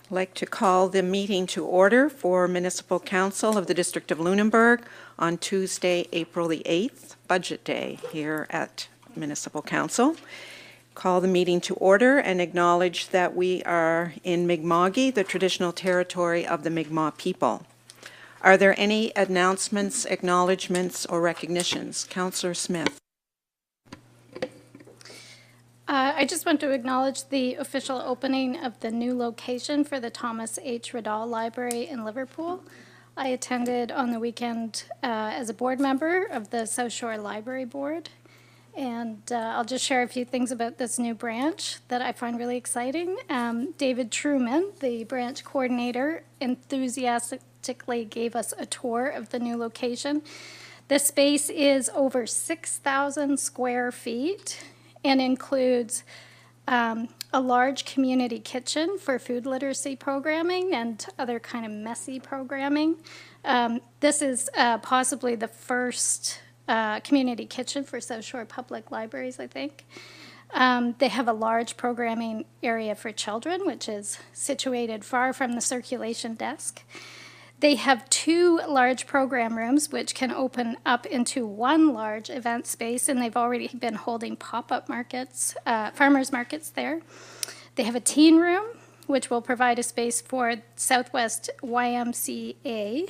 I'd like to call the meeting to order for Municipal Council of the District of Lunenburg on Tuesday, April the 8th, Budget Day here at Municipal Council. Call the meeting to order and acknowledge that we are in Mi'kma'ki, the traditional territory of the Mi'kmaq people. Are there any announcements, acknowledgements, or recognitions? Councillor Smith. I just want to acknowledge the official opening of the new location for the Thomas H. Riddall Library in Liverpool. I attended on the weekend as a board member of the South Shore Library Board. And I'll just share a few things about this new branch that I find really exciting. David Truman, the branch coordinator, enthusiastically gave us a tour of the new location. The space is over 6,000 square feet and includes a large community kitchen for food literacy programming and other kind of messy programming. This is possibly the first community kitchen for South Shore Public Libraries, I think. They have a large programming area for children, which is situated far from the circulation desk. They have 2 large program rooms, which can open up into 1 large event space, and they've already been holding pop-up markets, farmers markets there. They have a teen room, which will provide a space for Southwest YMCA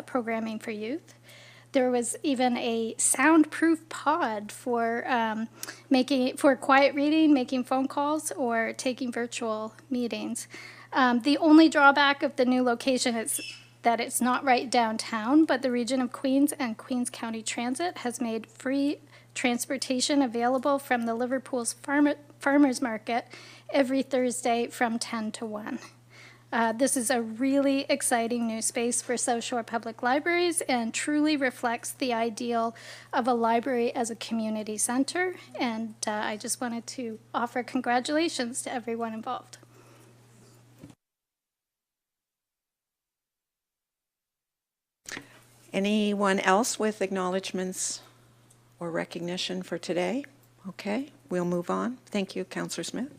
programming for youth. There was even a soundproof pod for quiet reading, making phone calls, or taking virtual meetings. The only drawback of the new location is that it's not right downtown, but the region of Queens and Queens County Transit has made free transportation available from the Liverpool's Farmers Market every Thursday from 10 to 1. This is a really exciting new space for South Shore Public Libraries and truly reflects the ideal of a library as a community center. And I just wanted to offer congratulations to everyone involved. Anyone else with acknowledgements or recognition for today? Okay, we'll move on. Thank you, Councillor Smith.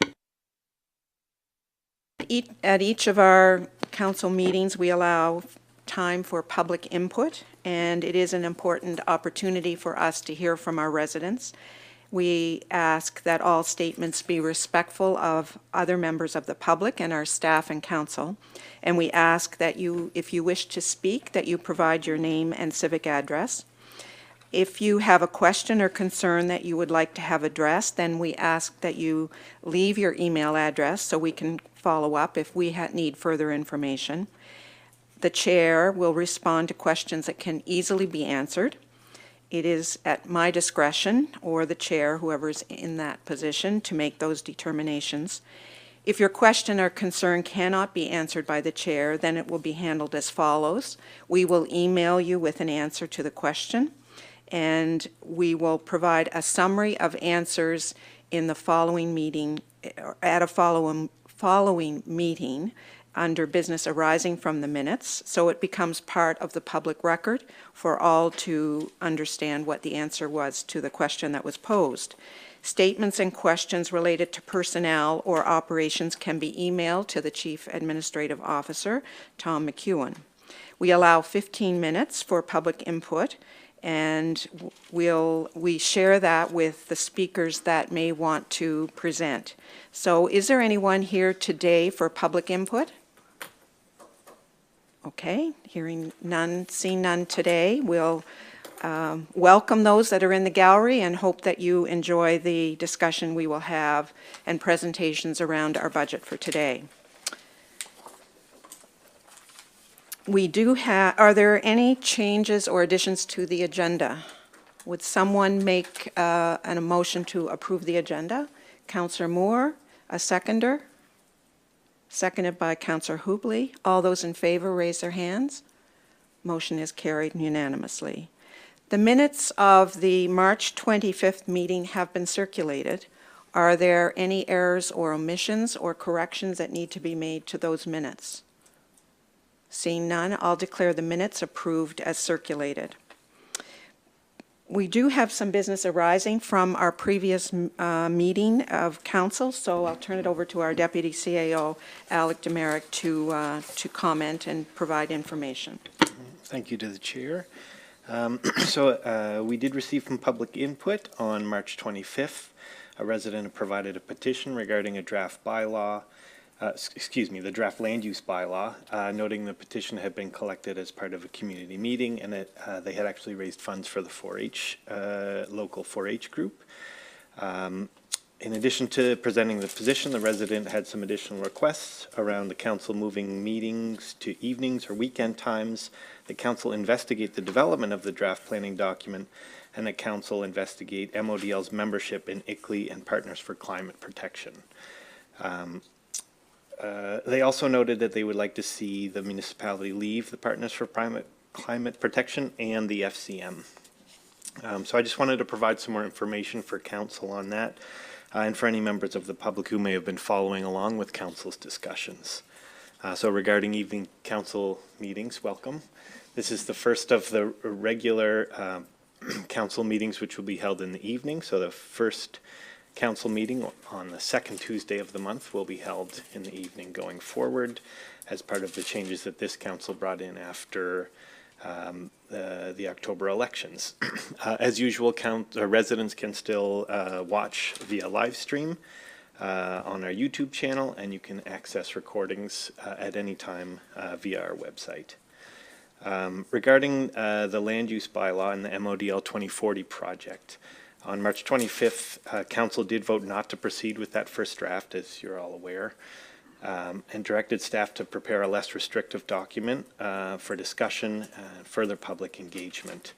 At each of our council meetings, we allow time for public input, and it is an important opportunity for us to hear from our residents. We ask that all statements be respectful of other members of the public and our staff and council. And we ask that you, if you wish to speak, that you provide your name and civic address. If you have a question or concern that you would like to have addressed, then we ask that you leave your email address so we can follow up if we need further information. The chair will respond to questions that can easily be answered. It is at my discretion, or the chair, whoever's in that position, to make those determinations. If your question or concern cannot be answered by the chair, then it will be handled as follows. We will email you with an answer to the question, and we will provide a summary of answers in the following meeting, at a following meeting under business arising from the minutes, so it becomes part of the public record for all to understand what the answer was to the question that was posed. Statements and questions related to personnel or operations can be emailed to the Chief Administrative Officer, Tom McEwen. We allow 15 minutes for public input, and we share that with the speakers that may want to present. So is there anyone here today for public input? Okay, hearing none, seeing none today. We'll welcome those that are in the gallery and hope that you enjoy the discussion we will have and presentations around our budget for today. We do have, are there any changes or additions to the agenda? Would someone make a motion to approve the agenda? Councillor Moore, a seconder? Seconded by Councillor Hubley. All those in favor raise their hands. Motion is carried unanimously. The minutes of the March 25th meeting have been circulated. Are there any errors or omissions or corrections that need to be made to those minutes? Seeing none, I'll declare the minutes approved as circulated. We do have some business arising from our previous meeting of council, so I'll turn it over to our Deputy CAO, Alec Demerick, to comment and provide information. Thank you to the chair. We did receive some public input on March 25th. A resident provided a petition regarding a draft bylaw, the draft land use bylaw, noting the petition had been collected as part of a community meeting, and they had actually raised funds for the 4-H, local 4-H group. In addition to presenting the position, the resident had some additional requests around the council moving meetings to evenings or weekend times, the council investigate the development of the draft planning document, and the council investigate MODL's membership in ICLEI and Partners for Climate Protection. They also noted that they would like to see the municipality leave the Partners for Climate Protection and the FCM. So I just wanted to provide some more information for council on that, and for any members of the public who may have been following along with council's discussions. So regarding evening council meetings, welcome. This is the first of the regular council meetings which will be held in the evening. So the first council meeting on the second Tuesday of the month will be held in the evening going forward as part of the changes that this council brought in after the October elections. As usual, residents can still watch via live stream on our YouTube channel, and you can access recordings at any time via our website. Regarding the land use bylaw and the MODL 2040 project, on March 25th, Council did vote not to proceed with that first draft, as you're all aware, and directed staff to prepare a less restrictive document for discussion and further public engagement.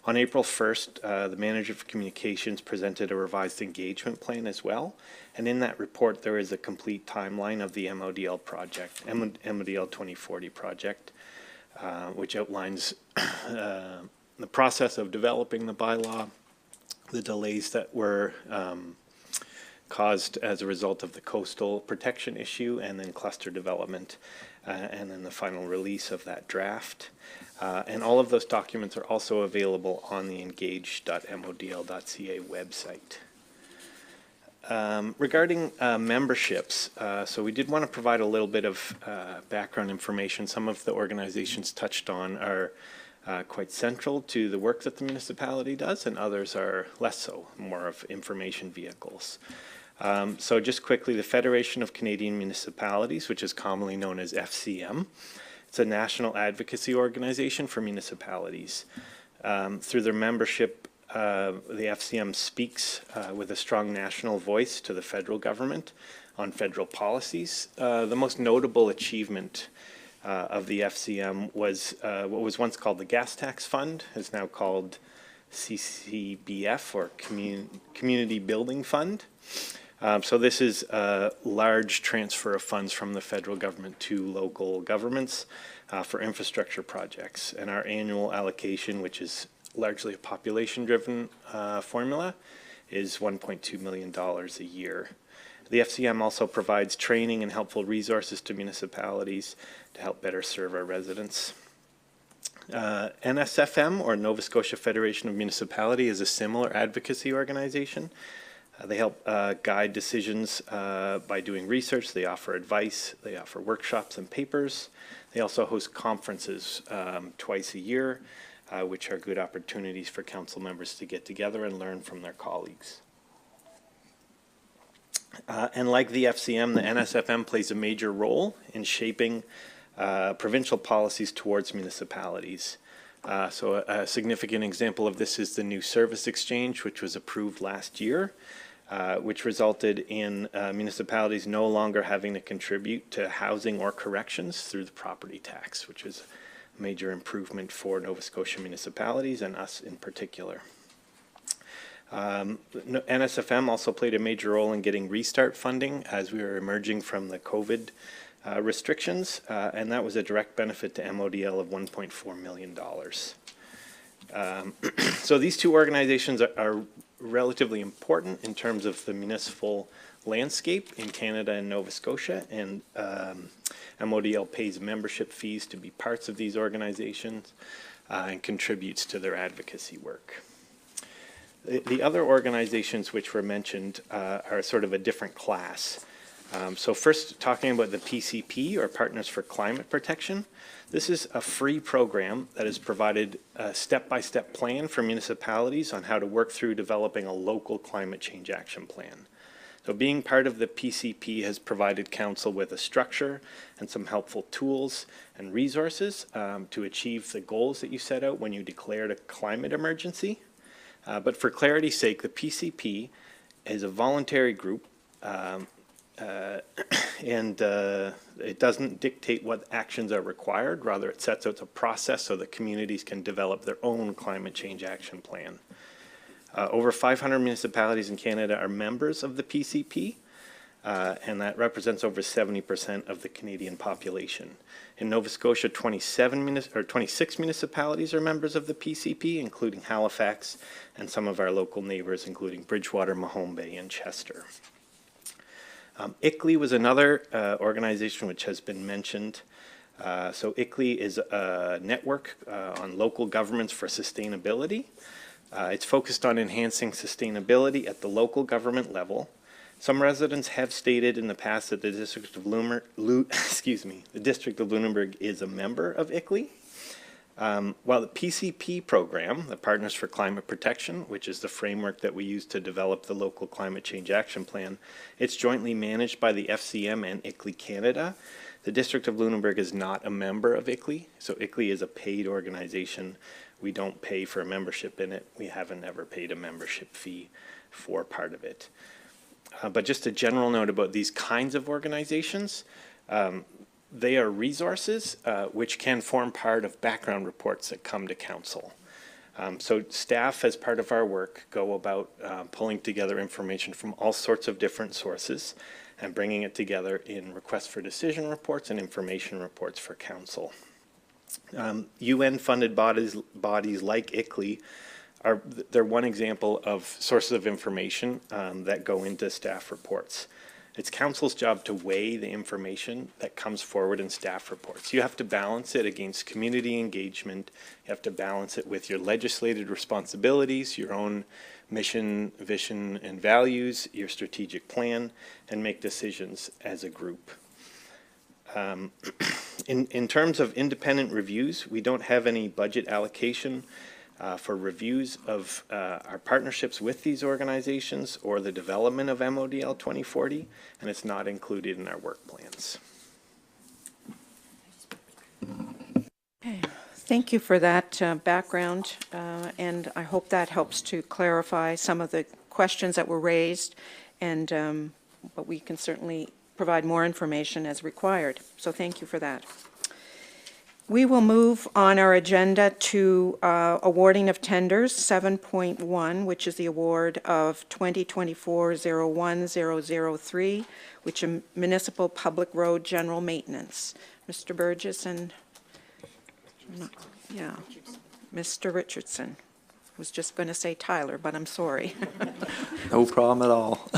On April 1st, the Manager of Communications presented a revised engagement plan as well, and in that report there is a complete timeline of the MODL project, MODL 2040 project, which outlines the process of developing the bylaw, the delays that were caused as a result of the coastal protection issue, and then cluster development, and then the final release of that draft. And all of those documents are also available on the engage.modl.ca website. Regarding memberships, so we did want to provide a little bit of background information. Some of the organizations touched on are quite central to the work that the municipality does, and others are less so, more of information vehicles. So just quickly, the Federation of Canadian Municipalities, which is commonly known as FCM, it's a national advocacy organization for municipalities. Through their membership, the FCM speaks with a strong national voice to the federal government on federal policies. The most notable achievement of the FCM was what was once called the Gas Tax Fund, is now called CCBF, or Community Building Fund. So this is a large transfer of funds from the federal government to local governments for infrastructure projects. And our annual allocation, which is largely a population-driven formula, is $1.2 million a year. The FCM also provides training and helpful resources to municipalities to help better serve our residents. NSFM, or Nova Scotia Federation of Municipalities, is a similar advocacy organization. They help guide decisions by doing research. They offer advice. They offer workshops and papers. They also host conferences twice a year, which are good opportunities for council members to get together and learn from their colleagues. And like the FCM, the NSFM plays a major role in shaping provincial policies towards municipalities. So a significant example of this is the new service exchange, which was approved last year, which resulted in municipalities no longer having to contribute to housing or corrections through the property tax, which is a major improvement for Nova Scotia municipalities and us in particular. NSFM also played a major role in getting restart funding as we were emerging from the COVID restrictions, and that was a direct benefit to MODL of $1.4 million. So these two organizations are relatively important in terms of the municipal landscape in Canada and Nova Scotia, and MODL pays membership fees to be parts of these organizations and contributes to their advocacy work. The other organizations which were mentioned are sort of a different class. So first, talking about the PCP, or Partners for Climate Protection. This is a free program that has provided a step-by-step plan for municipalities on how to work through developing a local climate change action plan. So being part of the PCP has provided council with a structure and some helpful tools and resources to achieve the goals that you set out when you declared a climate emergency. But for clarity's sake, the PCP is a voluntary group and it doesn't dictate what actions are required. Rather, it sets out a process so that communities can develop their own climate change action plan. Over 500 municipalities in Canada are members of the PCP, and that represents over 70% of the Canadian population. In Nova Scotia, 26 municipalities are members of the PCP, including Halifax and some of our local neighbors, including Bridgewater, Mahone Bay, and Chester. ICLEI was another organization which has been mentioned. So ICLEI is a network on local governments for sustainability. It's focused on enhancing sustainability at the local government level. Some residents have stated in the past that the District of Lunenburg is a member of ICLEI. While the PCP program, the Partners for Climate Protection, which is the framework that we use to develop the local climate change action plan, it's jointly managed by the FCM and ICLEI Canada. The District of Lunenburg is not a member of ICLEI, so ICLEI is a paid organization. We don't pay for a membership in it. We haven't ever paid a membership fee for part of it. But just a general note about these kinds of organizations, they are resources which can form part of background reports that come to council. So staff, as part of our work, go about pulling together information from all sorts of different sources and bringing it together in requests for decision reports and information reports for council. UN-funded bodies like ICLEI they're one example of sources of information that go into staff reports. It's council's job to weigh the information that comes forward in staff reports. You have to balance it against community engagement. You have to balance it with your legislated responsibilities, your own mission, vision, and values, your strategic plan, and make decisions as a group. In terms of independent reviews, we don't have any budget allocation for reviews of our partnerships with these organizations or the development of MODL 2040, and it's not included in our work plans. Okay. Thank you for that background, and I hope that helps to clarify some of the questions that were raised, and but we can certainly provide more information as required. So thank you for that. We will move on our agenda to awarding of tenders, 7.1, which is the award of 2024-01003, which is municipal public road general maintenance. Mr. Burgess and, Mr. Richardson. I was just going to say Tyler, but I'm sorry. No problem at all.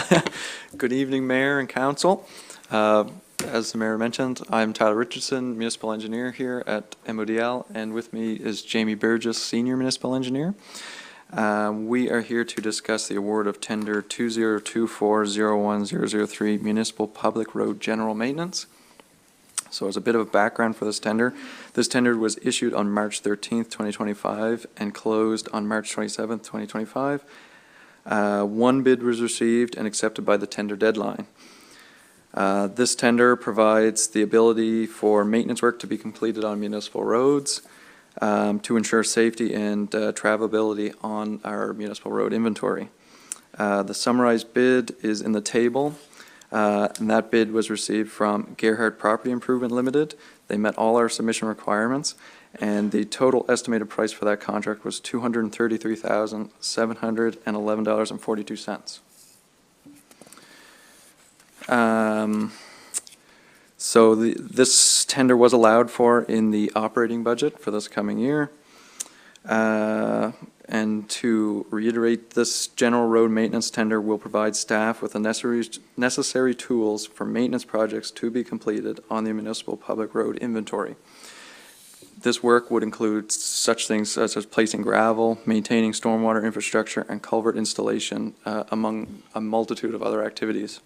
Good evening, Mayor and Council. As the Mayor mentioned, I'm Tyler Richardson, Municipal Engineer here at MODL, and with me is Jamie Burgess, Senior Municipal Engineer. We are here to discuss the award of tender 2024-01003 Municipal Public Road General Maintenance. So as a bit of a background for this tender was issued on March 13th, 2025 and closed on March 27th, 2025. One bid was received and accepted by the tender deadline. This tender provides the ability for maintenance work to be completed on municipal roads to ensure safety and travelability on our municipal road inventory. The summarized bid is in the table, and that bid was received from Gerhardt Property Improvement Limited. They met all our submission requirements, and the total estimated price for that contract was $233,711.42. So this tender was allowed for in the operating budget for this coming year. And to reiterate, this general road maintenance tender will provide staff with the necessary tools for maintenance projects to be completed on the municipal public road inventory. This work would include such things as placing gravel, maintaining stormwater infrastructure, and culvert installation, among a multitude of other activities.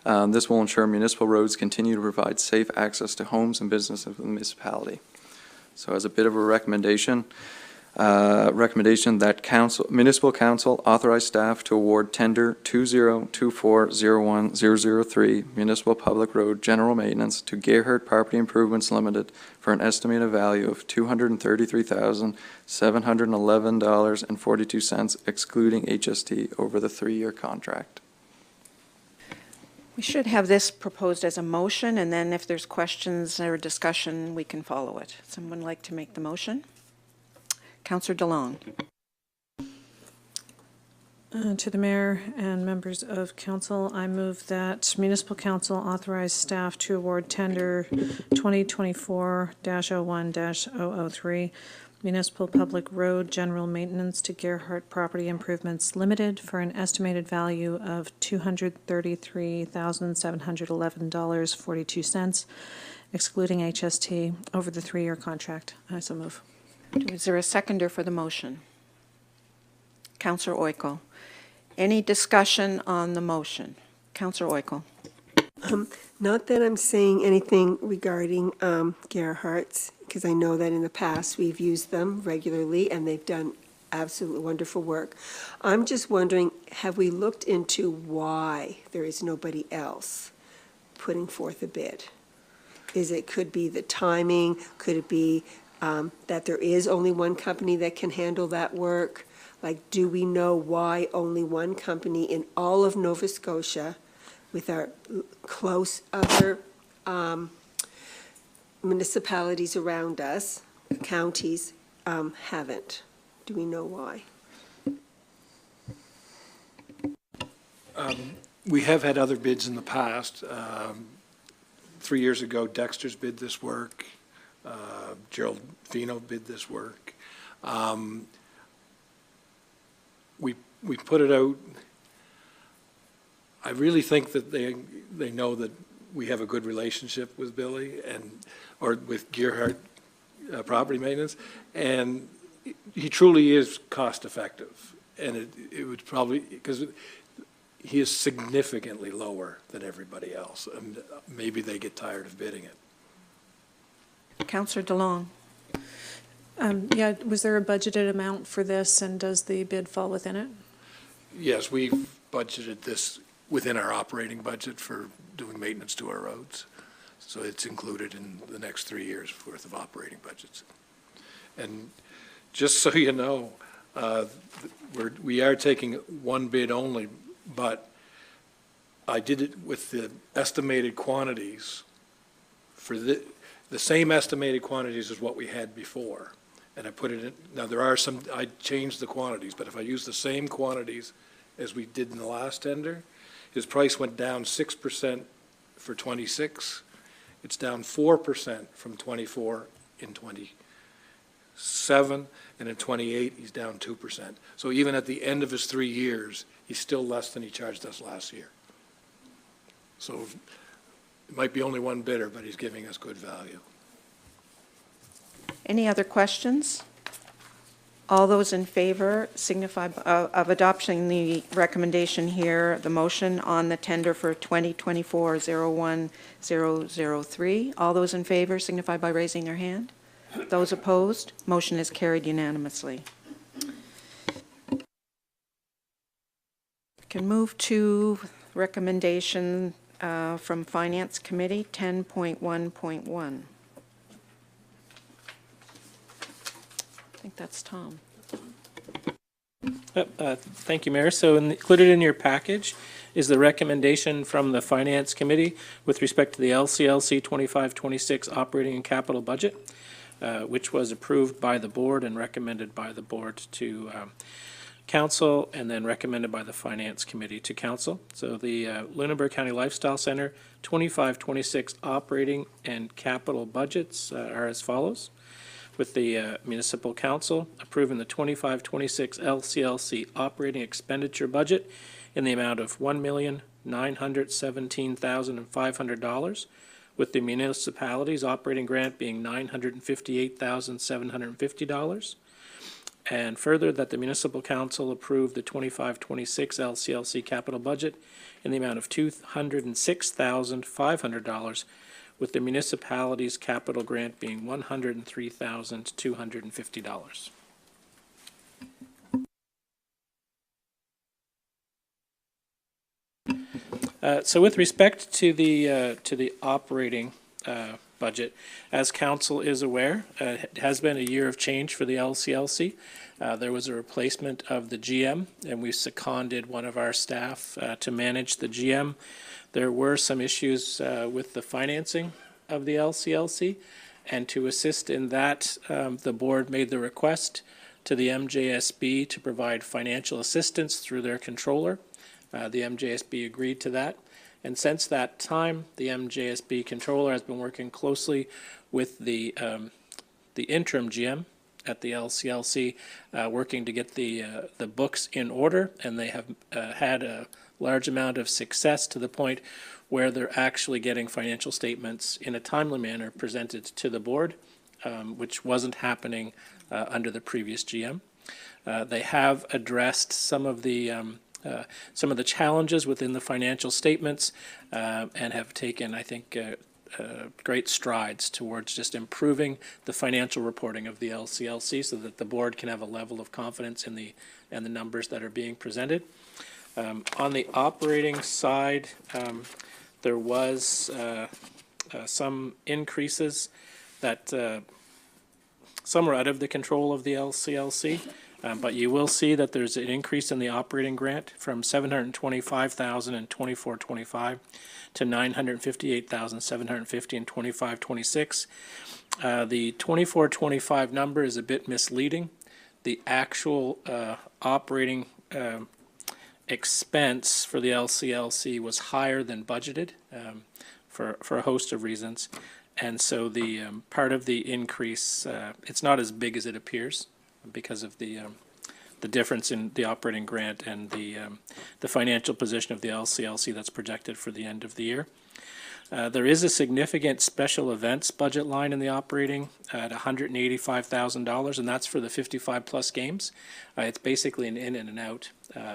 This will ensure municipal roads continue to provide safe access to homes and businesses of the municipality. So as a bit of a recommendation that municipal council authorize staff to award tender 202401-003 municipal public road general maintenance to Gerhardt Property Improvements Limited for an estimated value of $233,711.42 excluding HST over the 3-year contract. We should have this proposed as a motion, and then if there's questions or discussion, we can follow it. Someone like to make the motion? Councillor DeLong. To the mayor and members of council, I move that municipal council authorize staff to award tender 2024-01-003 municipal public road general maintenance to Gerhardt Property Improvements Limited for an estimated value of $233,711.42, excluding HST, over the 3-year contract. I so move. Is there a seconder for the motion? Councillor Oikel. Any discussion on the motion? Councillor Oikel. Not that I'm saying anything regarding Gerhardt's, because I know that in the past we've used them regularly and they've done absolutely wonderful work. I'm just wondering, have we looked into why there is nobody else putting forth a bid? Could be the timing, could it be that there is only one company that can handle that work? Like, do we know why only one company in all of Nova Scotia, with our close other municipalities around us, counties, haven't? Do we know why? We have had other bids in the past. 3 years ago, Dexter's bid this work. Gerald Fino bid this work. We put it out. I really think that they know that we have a good relationship with Billy or with Gerhardt Property Maintenance, and he truly is cost effective. And it would probably, because he is significantly lower than everybody else, and maybe they get tired of bidding it. Councillor DeLong. Yeah, was there a budgeted amount for this, and does the bid fall within it? Yes, we've budgeted this within our operating budget for doing maintenance to our roads. So it's included in the next 3 years worth of operating budgets. And just so you know, we are taking one bid only, but I did it with the estimated quantities for the same estimated quantities as what we had before. And I put it in, now there are some, I changed the quantities, but if I use the same quantities as we did in the last tender, his price went down 6% for 26. It's down 4% from 24 in 27, and in 28, he's down 2%. So even at the end of his 3 years, he's still less than he charged us last year. So it might be only one bidder, but he's giving us good value. Any other questions? All those in favor signify of adopting the recommendation here, the motion on the tender for 2024-01-003. All those in favor signify by raising their hand. Those opposed, motion is carried unanimously. We can move to recommendation from Finance Committee 10.1.1. I think that's Tom. Thank you, Mayor. So included in your package is the recommendation from the Finance Committee with respect to the LCLC 25-26 operating and capital budget, which was approved by the board and recommended by the board to council, and then recommended by the Finance Committee to council. So the Lunenburg County Lifestyle Center 25-26 operating and capital budgets are as follows, with the Municipal Council approving the 25-26 LCLC operating expenditure budget in the amount of $1,917,500, with the municipality's operating grant being $958,750. And further, that the municipal council approve the 25-26 LCLC capital budget in the amount of $206,500, with the municipality's capital grant being $103,250. So with respect to the operating budget, as council is aware, it has been a year of change for the LCLC. There was a replacement of the GM, and we seconded one of our staff to manage the GM. There were some issues with the financing of the LCLC, and to assist in that, the board made the request to the MJSB to provide financial assistance through their controller. The MJSB agreed to that. And since that time, the MJSB controller has been working closely with the interim GM at the LCLC, working to get the books in order, and they have had a large amount of success to the point where they're actually getting financial statements in a timely manner presented to the board, which wasn't happening under the previous GM. They have addressed some of the challenges within the financial statements and have taken, I think, great strides towards just improving the financial reporting of the LCLC so that the board can have a level of confidence in the numbers that are being presented. On the operating side, there was some increases that some are out of the control of the LCLC. But you will see that there's an increase in the operating grant from $725,000 in 24-25 to $958,750 in 25-26. The 24-25 number is a bit misleading. The actual operating expense for the LCLC was higher than budgeted for a host of reasons. And so the part of the increase, it's not as big as it appears, because of the difference in the operating grant and the financial position of the LCLC that's projected for the end of the year. There is a significant special events budget line in the operating at $185,000, and that's for the 55-plus games. It's basically an in and an out.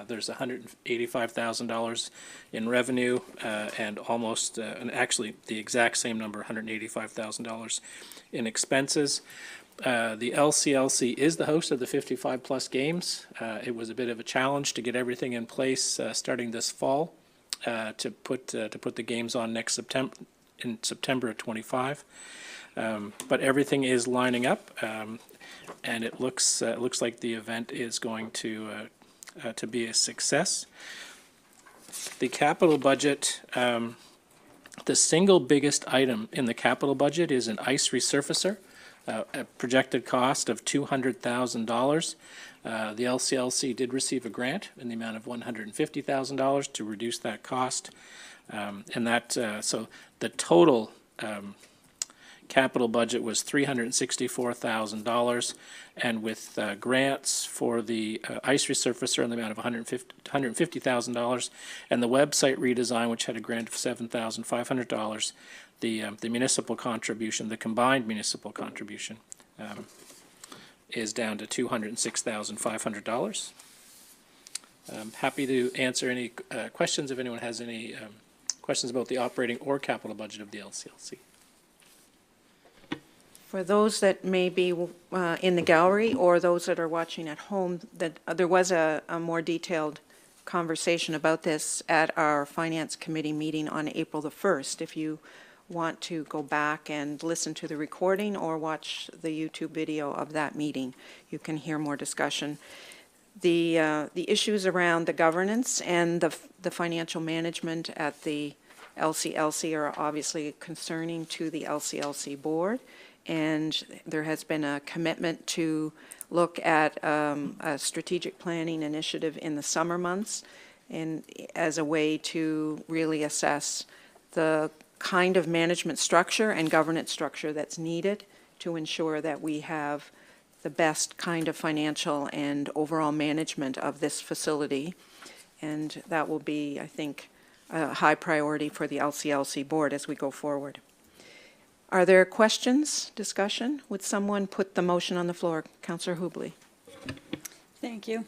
There's $185,000 in revenue and almost, and actually the exact same number, $185,000 in expenses. The LCLC is the host of the 55-plus games. It was a bit of a challenge to get everything in place starting this fall to put the games on next September, in September of 25. But everything is lining up, and it looks like the event is going to be a success. The capital budget. The single biggest item in the capital budget is an ice resurfacer. A projected cost of $200,000. The LCLC did receive a grant in the amount of $150,000 to reduce that cost, and that so the total capital budget was $364,000, and with grants for the ice resurfacer in the amount of $150,000, and the website redesign, which had a grant of $7,500. The municipal contribution, the combined municipal contribution, is down to $206,500. I'm happy to answer any questions if anyone has any questions about the operating or capital budget of the LCLC. For those that may be in the gallery or those that are watching at home, that there was a more detailed conversation about this at our Finance Committee meeting on April the 1st. If you want to go back and listen to the recording or watch the YouTube video of that meeting, you can hear more discussion. The issues around the governance and the financial management at the LCLC are obviously concerning to the LCLC board, and there has been a commitment to look at a strategic planning initiative in the summer months, and as a way to really assess the kind of management structure and governance structure that's needed to ensure that we have the best kind of financial and overall management of this facility. And that will be, I think, a high priority for the LCLC board as we go forward. Are there questions, discussion? Would someone put the motion on the floor? Councillor Hubley. Thank you.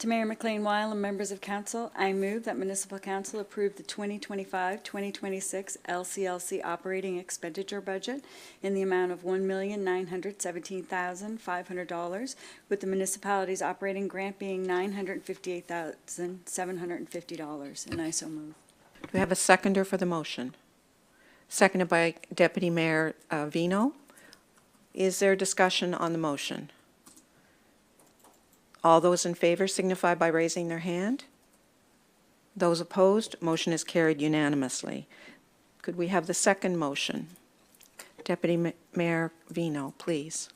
To Mayor McLean-Weil and members of council, I move that Municipal Council approve the 2025-2026 LCLC operating expenditure budget in the amount of $1,917,500, with the municipality's operating grant being $958,750, and I so move. Do we have a seconder for the motion? Seconded by Deputy Mayor Vino. Is there discussion on the motion? All those in favor signify by raising their hand. Those opposed, motion is carried unanimously. Could we have the second motion? Deputy Mayor Vino, please.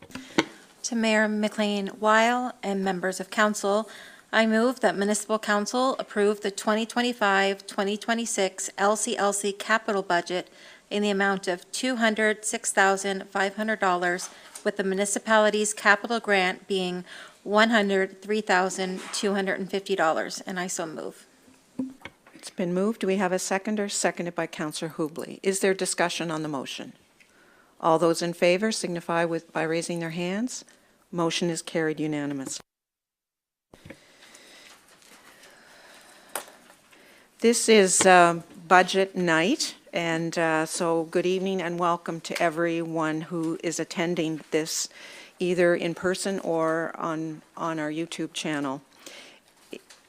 To Mayor McLean-Weil and members of council, I move that Municipal Council approve the 2025-2026 LCLC capital budget in the amount of $206,500, with the municipality's capital grant being $103,250, and I so move. It's been moved. Do we have a seconder? Seconded by Councillor Hubley. Is there discussion on the motion? All those in favor signify by raising their hands. Motion is carried unanimously. This is budget night, and so good evening and welcome to everyone who is attending this, either in person or on our YouTube channel.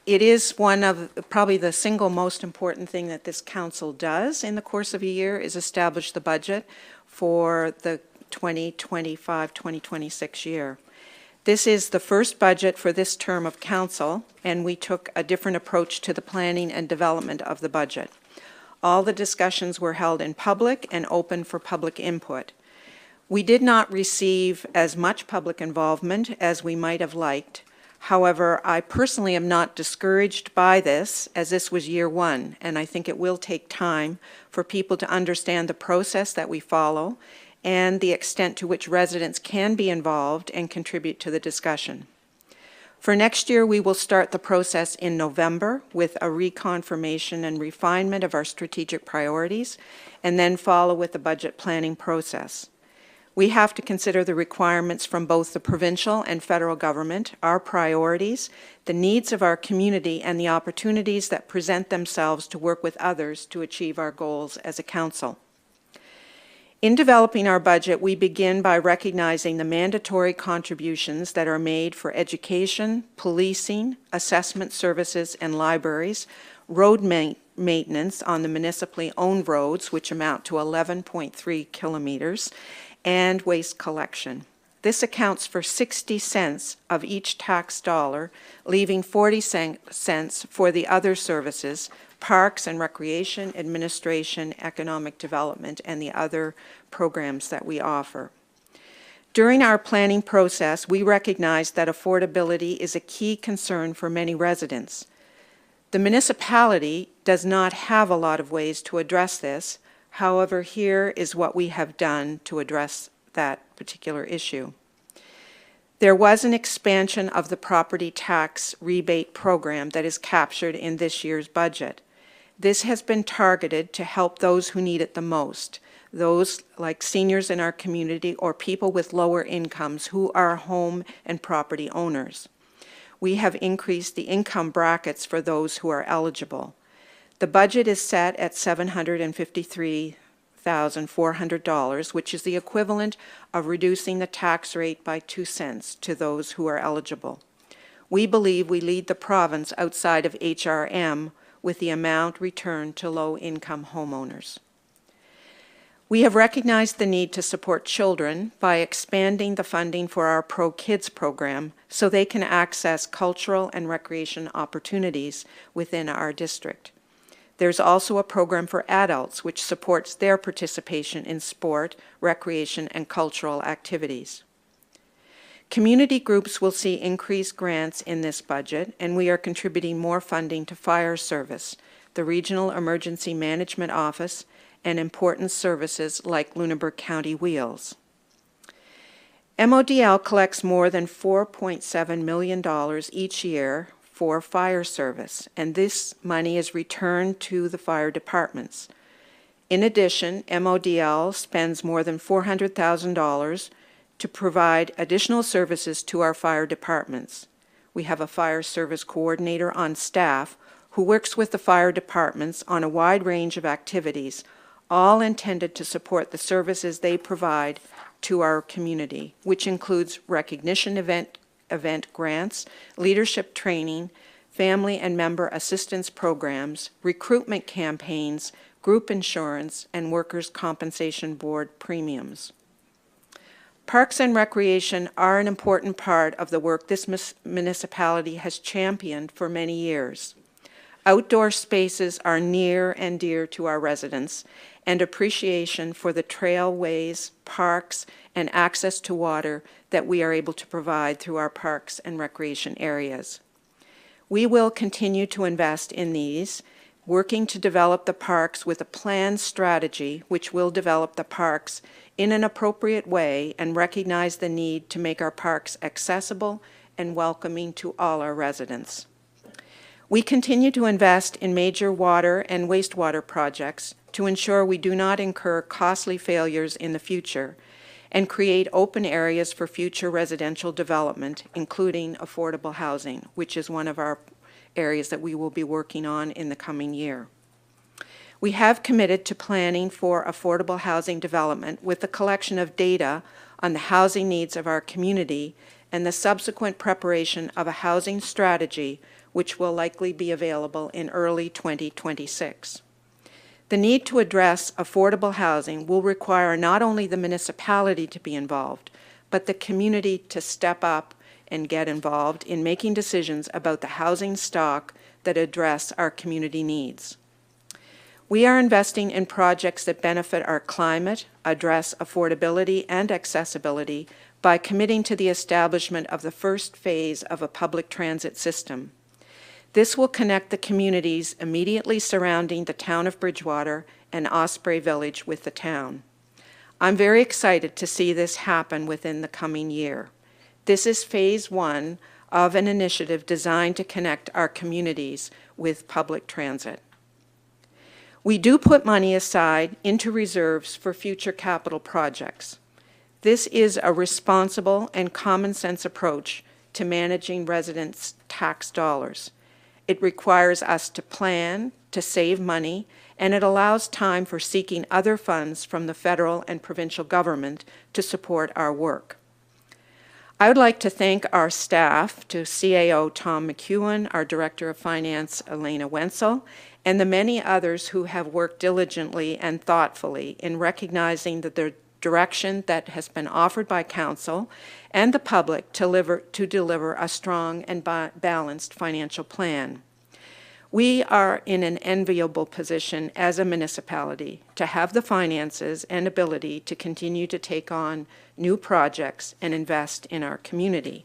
It is one of probably the single most important thing that this council does in the course of a year is establish the budget for the 2025-2026 year. This is the first budget for this term of council, and we took a different approach to the planning and development of the budget. All the discussions were held in public and open for public input. We did not receive as much public involvement as we might have liked. However, I personally am not discouraged by this, as this was year one, and I think it will take time for people to understand the process that we follow and the extent to which residents can be involved and contribute to the discussion. For next year, we will start the process in November with a reconfirmation and refinement of our strategic priorities, and then follow with the budget planning process. We have to consider the requirements from both the provincial and federal government, our priorities, the needs of our community, and the opportunities that present themselves to work with others to achieve our goals as a council. In developing our budget, we begin by recognizing the mandatory contributions that are made for education, policing, assessment services, and libraries, road maintenance on the municipally owned roads, which amount to 11.3 kilometers, and waste collection. This accounts for 60 cents of each tax dollar, leaving 40 cents for the other services, parks and recreation, administration, economic development, and the other programs that we offer. During our planning process, we recognized that affordability is a key concern for many residents. The municipality does not have a lot of ways to address this. However, here is what we have done to address that particular issue. There was an expansion of the property tax rebate program that is captured in this year's budget. This has been targeted to help those who need it the most, those like seniors in our community or people with lower incomes who are home and property owners. We have increased the income brackets for those who are eligible. The budget is set at $753,400, which is the equivalent of reducing the tax rate by 2 cents to those who are eligible. We believe we lead the province outside of HRM with the amount returned to low-income homeowners. We have recognized the need to support children by expanding the funding for our Pro Kids program so they can access cultural and recreation opportunities within our district. There's also a program for adults which supports their participation in sport, recreation, and cultural activities. Community groups will see increased grants in this budget, and we are contributing more funding to Fire Service, the Regional Emergency Management Office, and important services like Lunenburg County Wheels. MODL collects more than $4.7 million each year for fire service, and this money is returned to the fire departments. In addition, MODL spends more than $400,000 to provide additional services to our fire departments. We have a fire service coordinator on staff who works with the fire departments on a wide range of activities, all intended to support the services they provide to our community, which includes recognition event grants, leadership training, family and member assistance programs, recruitment campaigns, group insurance, and workers' compensation board premiums. Parks and recreation are an important part of the work this municipality has championed for many years. Outdoor spaces are near and dear to our residents, and appreciation for the trailways, parks, and access to water that we are able to provide through our parks and recreation areas. We will continue to invest in these, working to develop the parks with a planned strategy which will develop the parks in an appropriate way and recognize the need to make our parks accessible and welcoming to all our residents. We continue to invest in major water and wastewater projects to ensure we do not incur costly failures in the future and create open areas for future residential development, including affordable housing, which is one of our areas that we will be working on in the coming year. We have committed to planning for affordable housing development with the collection of data on the housing needs of our community and the subsequent preparation of a housing strategy which will likely be available in early 2026. The need to address affordable housing will require not only the municipality to be involved, but the community to step up and get involved in making decisions about the housing stock that address our community needs. We are investing in projects that benefit our climate, address affordability and accessibility by committing to the establishment of the first phase of a public transit system. This will connect the communities immediately surrounding the town of Bridgewater and Osprey Village with the town. I'm very excited to see this happen within the coming year. This is phase one of an initiative designed to connect our communities with public transit. We do put money aside into reserves for future capital projects. This is a responsible and common sense approach to managing residents' tax dollars. It requires us to plan, to save money, and it allows time for seeking other funds from the federal and provincial government to support our work. I would like to thank our staff, to CAO Tom McEwen, our Director of Finance Elena Wenzel, and the many others who have worked diligently and thoughtfully in recognizing that the direction that has been offered by Council and the public to deliver a strong and balanced financial plan. We are in an enviable position as a municipality to have the finances and ability to continue to take on new projects and invest in our community.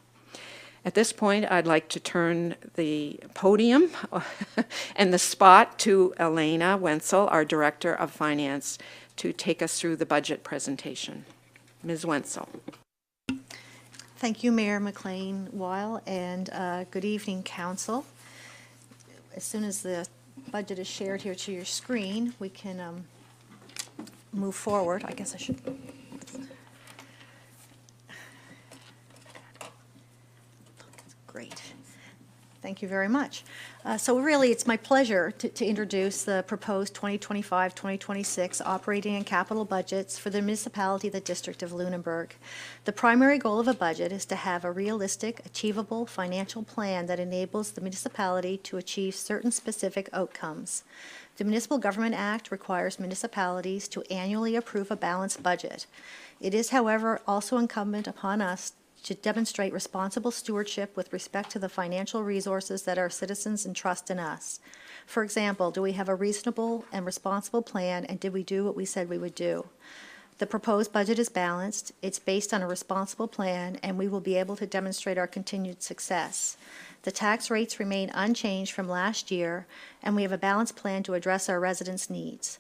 At this point, I'd like to turn the podium and the spot to Elena Wenzel, our Director of Finance, to take us through the budget presentation. Ms. Wenzel. Thank you, Mayor McLean-Weil, and good evening, Council. As soon as the budget is shared here to your screen, we can move forward. I guess I should. Great. Thank you very much. So really, it's my pleasure to introduce the proposed 2025-2026 operating and capital budgets for the municipality of the District of Lunenburg. The primary goal of a budget is to have a realistic, achievable financial plan that enables the municipality to achieve certain specific outcomes. The Municipal Government Act requires municipalities to annually approve a balanced budget. It is, however, also incumbent upon us to demonstrate responsible stewardship with respect to the financial resources that our citizens entrust in us. For example, do we have a reasonable and responsible plan, and did we do what we said we would do? The proposed budget is balanced, it's based on a responsible plan, and we will be able to demonstrate our continued success. The tax rates remain unchanged from last year, and we have a balanced plan to address our residents' needs.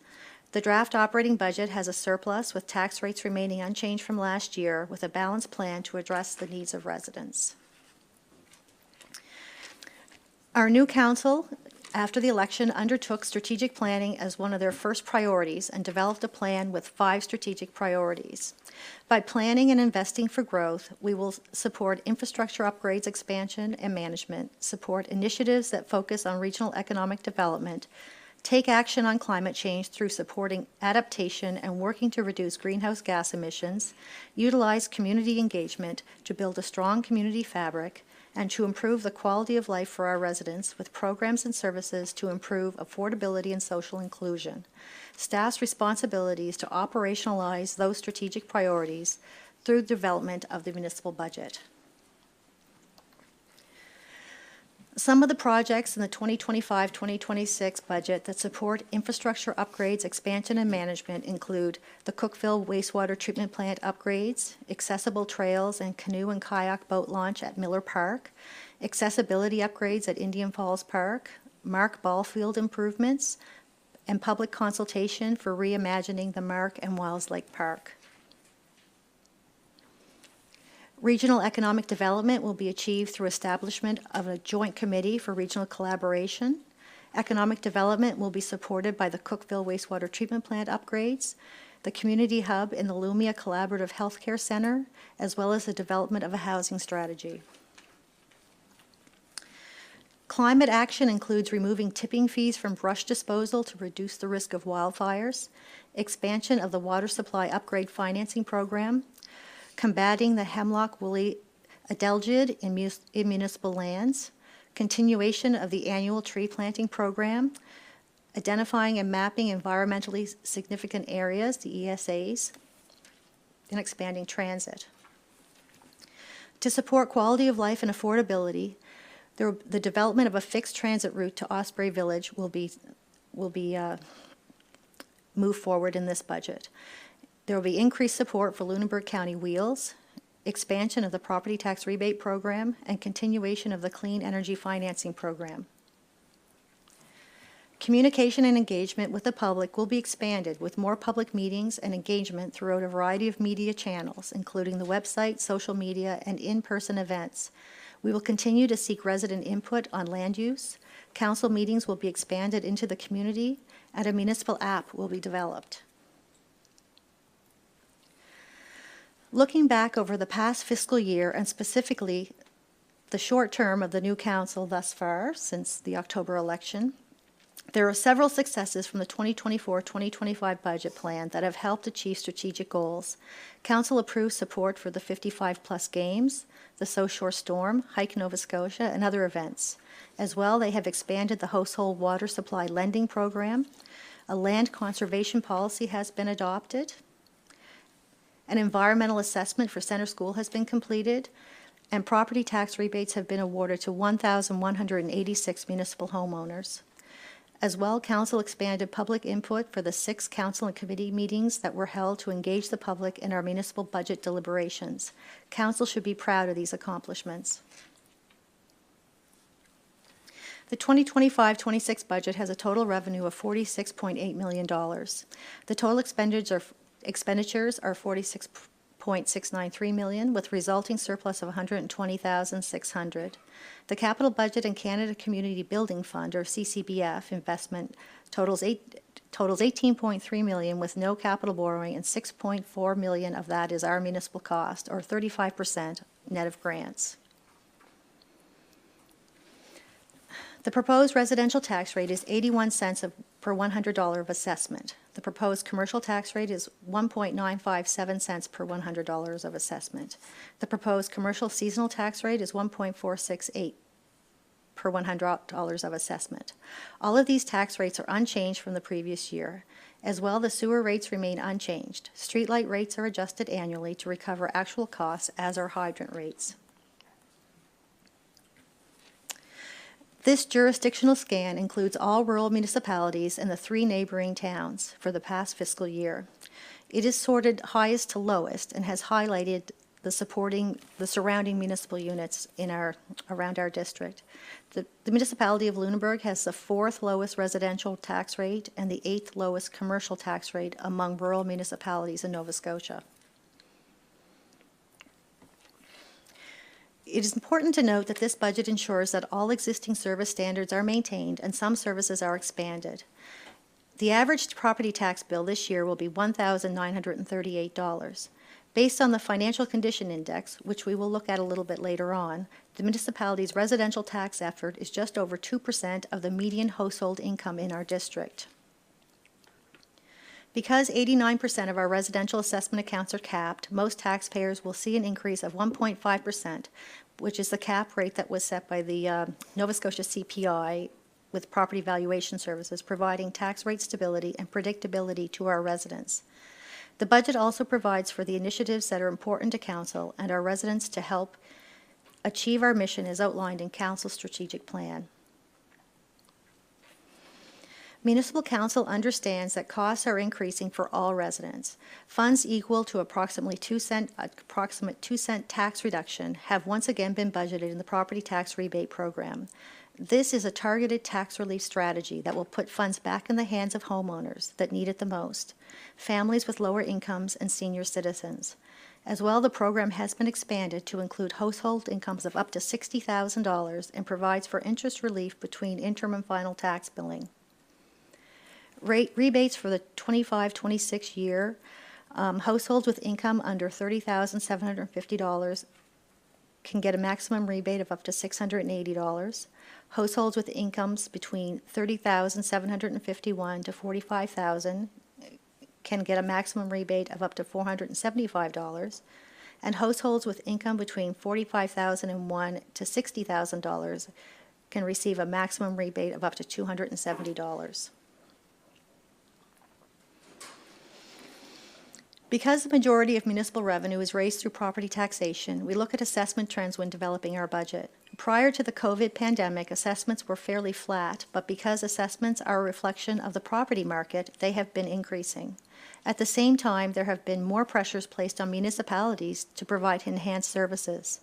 The draft operating budget has a surplus with tax rates remaining unchanged from last year with a balanced plan to address the needs of residents. Our new council after the election, undertook strategic planning as one of their first priorities and developed a plan with 5 strategic priorities. By planning and investing for growth, we will support infrastructure upgrades, expansion, and management, support initiatives that focus on regional economic development, take action on climate change through supporting adaptation and working to reduce greenhouse gas emissions, utilize community engagement to build a strong community fabric, and to improve the quality of life for our residents with programs and services to improve affordability and social inclusion. Staff's responsibility is to operationalize those strategic priorities through the development of the municipal budget. Some of the projects in the 2025-2026 budget that support infrastructure upgrades, expansion, and management include the Cookville wastewater treatment plant upgrades, accessible trails and canoe and kayak boat launch at Miller Park, accessibility upgrades at Indian Falls Park, Mark Ballfield improvements, and public consultation for reimagining the Mark and Wiles Lake Park. Regional economic development will be achieved through establishment of a joint committee for regional collaboration. Economic development will be supported by the Cookville wastewater treatment plant upgrades, the community hub in the Lumia Collaborative Healthcare Center, as well as the development of a housing strategy. Climate action includes removing tipping fees from brush disposal to reduce the risk of wildfires, expansion of the water supply upgrade financing program, combating the hemlock woolly adelgid in municipal lands, continuation of the annual tree planting program, identifying and mapping environmentally significant areas, the ESAs, and expanding transit. To support quality of life and affordability, the development of a fixed transit route to Osprey Village will be moved forward in this budget. There will be increased support for Lunenburg County Wheels, expansion of the property tax rebate program, and continuation of the clean energy financing program. Communication and engagement with the public will be expanded with more public meetings and engagement throughout a variety of media channels, including the website, social media, and in-person events. We will continue to seek resident input on land use. Council meetings will be expanded into the community, and a municipal app will be developed. Looking back over the past fiscal year, and specifically the short term of the new council thus far, since the October election, there are several successes from the 2024-2025 budget plan that have helped achieve strategic goals. Council approved support for the 55-plus games, the South Shore Storm, Hike Nova Scotia, and other events. As well, they have expanded the household water supply lending program. A land conservation policy has been adopted. An environmental assessment for Center School has been completed, and property tax rebates have been awarded to 1,186 municipal homeowners. As well, Council expanded public input for the 6 council and committee meetings that were held to engage the public in our municipal budget deliberations. Council should be proud of these accomplishments. The 2025-26 budget has a total revenue of $46.8 million. The total expenditures are $46.693 million, with resulting surplus of $120,600. The capital budget and Canada Community Building Fund, or CCBF, investment totals $18.3 million with no capital borrowing, and $6.4 million of that is our municipal cost, or 35% net of grants. The proposed residential tax rate is 81 cents per $100 of assessment. The proposed commercial tax rate is 1.957 cents per $100 of assessment. The proposed commercial seasonal tax rate is 1.468 per $100 of assessment. All of these tax rates are unchanged from the previous year. As well, the sewer rates remain unchanged. Streetlight rates are adjusted annually to recover actual costs, as are hydrant rates. This jurisdictional scan includes all rural municipalities and the 3 neighboring towns for the past fiscal year. It is sorted highest to lowest and has highlighted the surrounding municipal units around our district. The municipality of Lunenburg has the 4th lowest residential tax rate and the 8th lowest commercial tax rate among rural municipalities in Nova Scotia. It is important to note that this budget ensures that all existing service standards are maintained and some services are expanded. The average property tax bill this year will be $1,938. Based on the Financial Condition Index, which we will look at a little bit later on, the municipality's residential tax effort is just over 2% of the median household income in our district. Because 89% of our residential assessment accounts are capped, most taxpayers will see an increase of 1.5%, which is the cap rate that was set by the Nova Scotia CPI with property valuation services, providing tax rate stability and predictability to our residents. The budget also provides for the initiatives that are important to Council and our residents to help achieve our mission as outlined in Council's strategic plan. Municipal Council understands that costs are increasing for all residents. Funds equal to approximate 2 cent tax reduction have once again been budgeted in the property tax rebate program. This is a targeted tax relief strategy that will put funds back in the hands of homeowners that need it the most, families with lower incomes and senior citizens. As well, the program has been expanded to include household incomes of up to $60,000 and provides for interest relief between interim and final tax billing. Rebates for the 25-26 year, households with income under $30,750 can get a maximum rebate of up to $680. Households with incomes between $30,751 to $45,000 can get a maximum rebate of up to $475, and households with income between $45,001 to $60,000 can receive a maximum rebate of up to $270. Because the majority of municipal revenue is raised through property taxation, we look at assessment trends when developing our budget. Prior to the COVID pandemic, assessments were fairly flat, but because assessments are a reflection of the property market, they have been increasing. At the same time, there have been more pressures placed on municipalities to provide enhanced services.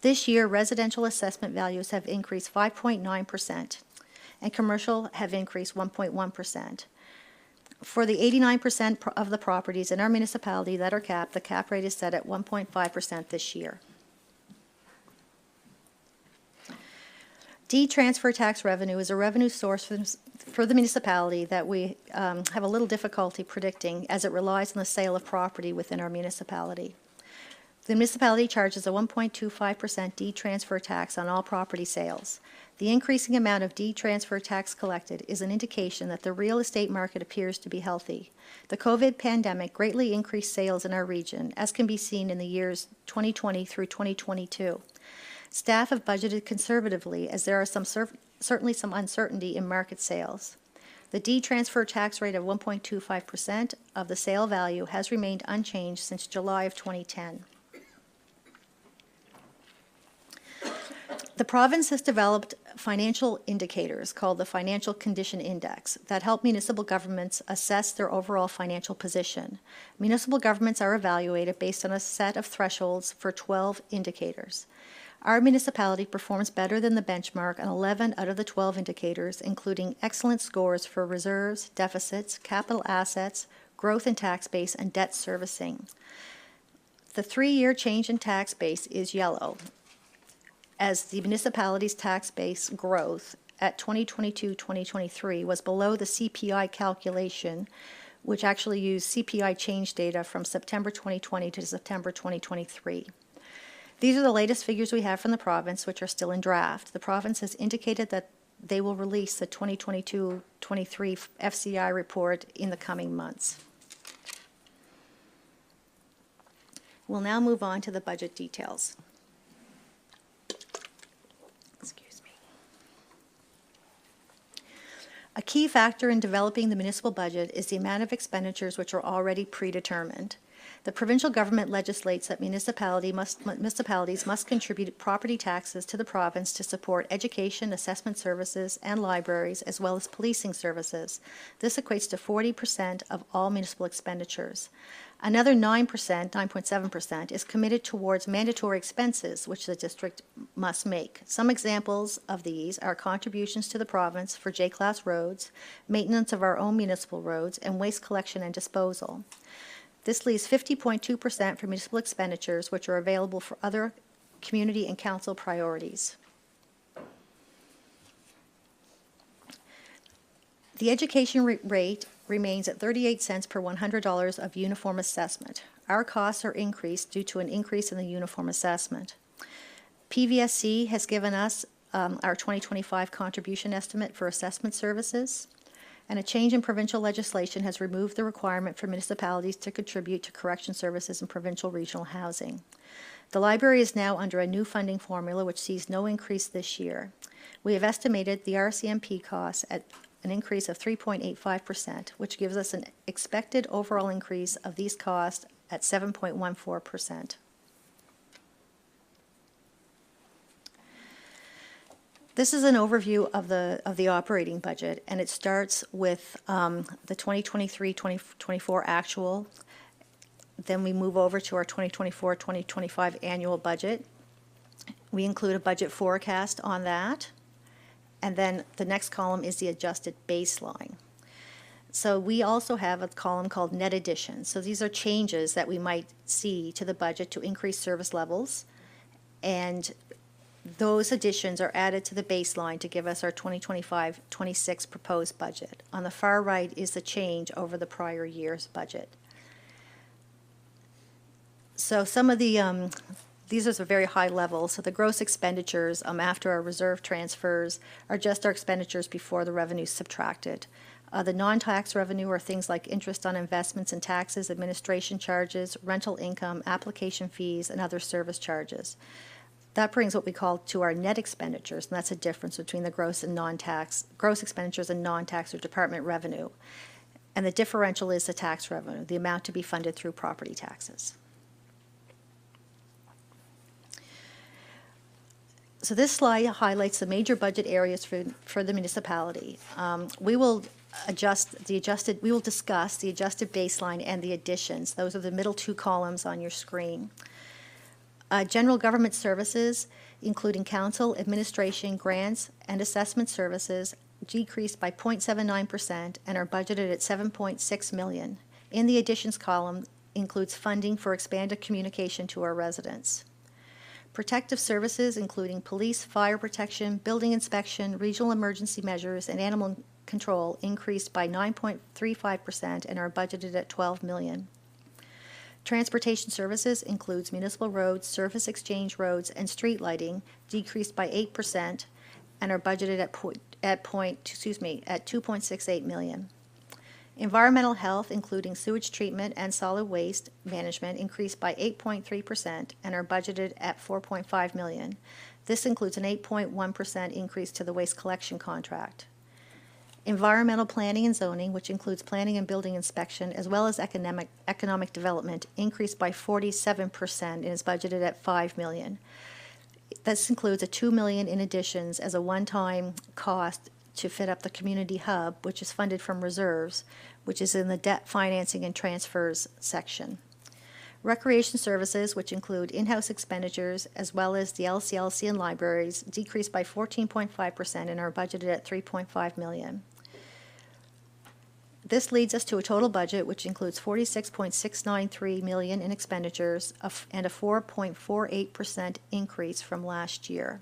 This year, residential assessment values have increased 5.9%, and commercial have increased 1.1%. For the 89% of the properties in our municipality that are capped, the cap rate is set at 1.5% this year. D-transfer tax revenue is a revenue source for the municipality that we have a little difficulty predicting as it relies on the sale of property within our municipality. The municipality charges a 1.25% D-transfer tax on all property sales. The increasing amount of D-transfer tax collected is an indication that the real estate market appears to be healthy. The COVID pandemic greatly increased sales in our region, as can be seen in the years 2020 through 2022. Staff have budgeted conservatively as there are certainly some uncertainty in market sales. The D-transfer tax rate of 1.25% of the sale value has remained unchanged since July of 2010. The province has developed financial indicators called the Financial Condition Index that help municipal governments assess their overall financial position. Municipal governments are evaluated based on a set of thresholds for 12 indicators. Our municipality performs better than the benchmark on 11 out of the 12 indicators, including excellent scores for reserves, deficits, capital assets, growth in tax base, and debt servicing. The 3-year change in tax base is yellow, as the municipality's tax base growth at 2022-2023 was below the CPI calculation, which actually used CPI change data from September 2020 to September 2023. These are the latest figures we have from the province, which are still in draft. The province has indicated that they will release the 2022-23 FCI report in the coming months. We'll now move on to the budget details. A key factor in developing the municipal budget is the amount of expenditures which are already predetermined. The provincial government legislates that municipalities must contribute property taxes to the province to support education, assessment services, and libraries, as well as policing services. This equates to 40% of all municipal expenditures. Another 9.7%, is committed towards mandatory expenses, which the district must make. Some examples of these are contributions to the province for J-class roads, maintenance of our own municipal roads, and waste collection and disposal. This leaves 50.2% for municipal expenditures, which are available for other community and council priorities. The education rate remains at 38 cents per $100 of uniform assessment. Our costs are increased due to an increase in the uniform assessment. PVSC has given us our 2025 contribution estimate for assessment services, and a change in provincial legislation has removed the requirement for municipalities to contribute to correction services in provincial regional housing. The library is now under a new funding formula which sees no increase this year. We have estimated the RCMP costs at an increase of 3.85%, which gives us an expected overall increase of these costs at 7.14%. This is an overview of the operating budget, and it starts with the 2023-2024 actual. Then we move over to our 2024-2025 annual budget. We include a budget forecast on that. And then the next column is the adjusted baseline. So we also have a column called net additions. So these are changes that we might see to the budget to increase service levels. And those additions are added to the baseline to give us our 2025-26 proposed budget. On the far right is the change over the prior year's budget. So some of the, these are very high level. So the gross expenditures after our reserve transfers are just our expenditures before the revenues subtracted. The non-tax revenue are things like interest on investments and taxes, administration charges, rental income, application fees, and other service charges. That brings what we call to our net expenditures, and that's a difference between the gross and non-tax, gross expenditures and non-tax or department revenue. And the differential is the tax revenue, the amount to be funded through property taxes. So this slide highlights the major budget areas for the municipality. We will discuss the adjusted baseline and the additions. Those are the middle two columns on your screen. General government services, including council, administration, grants, and assessment services, decreased by 0.79% and are budgeted at $7.6 million. In the additions column includes funding for expanded communication to our residents. Protective services, including police, fire protection, building inspection, regional emergency measures, and animal control, increased by 9.35% and are budgeted at $12 million. Transportation services includes municipal roads, surface exchange roads, and street lighting, decreased by 8% and are budgeted at $2.68 million. Environmental health, including sewage treatment and solid waste management, increased by 8.3% and are budgeted at $4.5 million. This includes an 8.1% increase to the waste collection contract. Environmental planning and zoning, which includes planning and building inspection, as well as economic development, increased by 47% and is budgeted at $5 million. This includes a $2 million in additions as a one-time cost to fit up the community hub, which is funded from reserves, which is in the debt financing and transfers section. Recreation services, which include in-house expenditures as well as the LCLC and libraries, decreased by 14.5% and are budgeted at $3.5 million. This leads us to a total budget which includes $46.693 million in expenditures and a 4.48% increase from last year.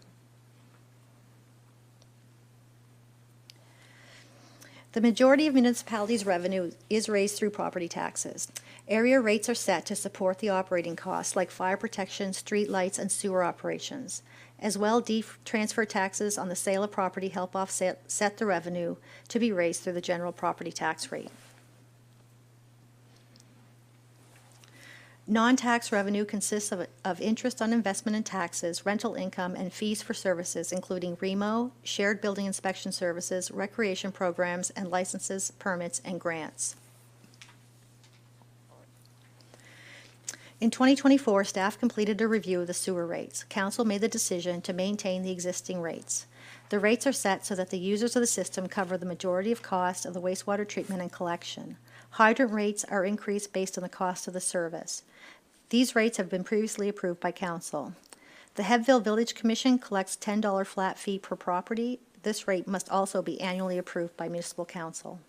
The majority of municipalities' revenue is raised through property taxes. Area rates are set to support the operating costs like fire protection, street lights, and sewer operations. As well, transfer taxes on the sale of property help offset the revenue to be raised through the general property tax rate. Non-tax revenue consists of interest on investment and taxes, rental income, and fees for services, including REMO, shared building inspection services, recreation programs, and licenses, permits, and grants. In 2024, staff completed a review of the sewer rates. Council made the decision to maintain the existing rates. The rates are set so that the users of the system cover the majority of costs of the wastewater treatment and collection. Hydrant rates are increased based on the cost of the service. These rates have been previously approved by Council. The Hebbville Village Commission collects $10 flat fee per property. This rate must also be annually approved by Municipal Council.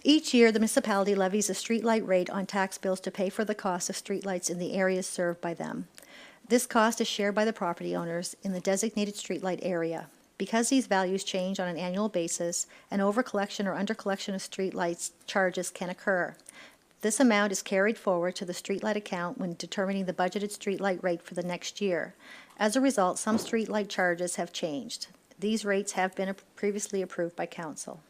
Each year, the municipality levies a streetlight rate on tax bills to pay for the cost of streetlights in the areas served by them. This cost is shared by the property owners in the designated streetlight area. Because these values change on an annual basis, an overcollection or undercollection of streetlights charges can occur. This amount is carried forward to the streetlight account when determining the budgeted streetlight rate for the next year. As a result, some streetlight charges have changed. These rates have been previously approved by council.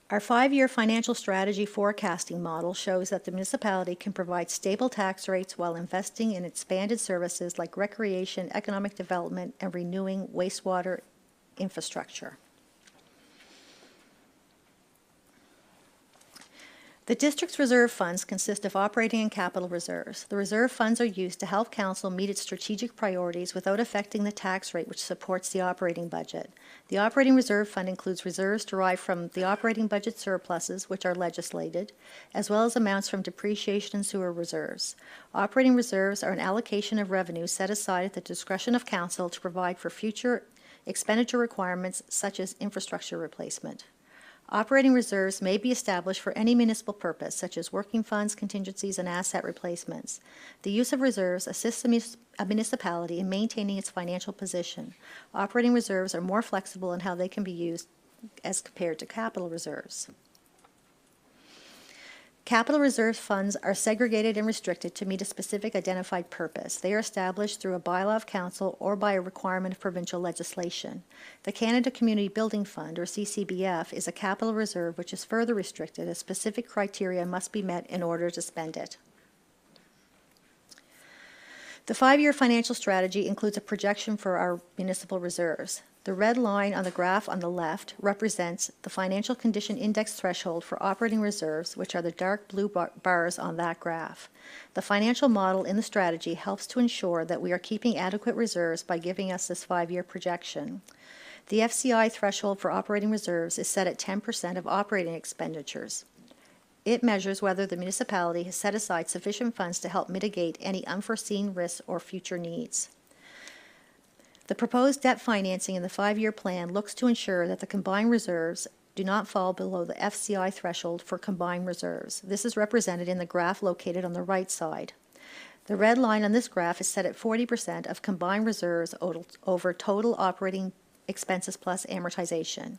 Our 5-year financial strategy forecasting model shows that the municipality can provide stable tax rates while investing in expanded services like recreation, economic development, and renewing wastewater infrastructure. The district's reserve funds consist of operating and capital reserves. The reserve funds are used to help council meet its strategic priorities without affecting the tax rate which supports the operating budget. The operating reserve fund includes reserves derived from the operating budget surpluses, which are legislated, as well as amounts from depreciation and sewer reserves. Operating reserves are an allocation of revenue set aside at the discretion of council to provide for future expenditure requirements such as infrastructure replacement. Operating reserves may be established for any municipal purpose, such as working funds, contingencies, and asset replacements. The use of reserves assists a municipality in maintaining its financial position. Operating reserves are more flexible in how they can be used as compared to capital reserves. Capital reserve funds are segregated and restricted to meet a specific identified purpose. They are established through a bylaw of council or by a requirement of provincial legislation. The Canada Community Building Fund, or CCBF, is a capital reserve which is further restricted as specific criteria must be met in order to spend it. The 5-year financial strategy includes a projection for our municipal reserves. The red line on the graph on the left represents the financial condition index threshold for operating reserves, which are the dark blue bars on that graph. The financial model in the strategy helps to ensure that we are keeping adequate reserves by giving us this 5-year projection. The FCI threshold for operating reserves is set at 10% of operating expenditures. It measures whether the municipality has set aside sufficient funds to help mitigate any unforeseen risks or future needs. The proposed debt financing in the 5-year plan looks to ensure that the combined reserves do not fall below the FCI threshold for combined reserves. This is represented in the graph located on the right side. The red line on this graph is set at 40% of combined reserves over total operating expenses plus amortization.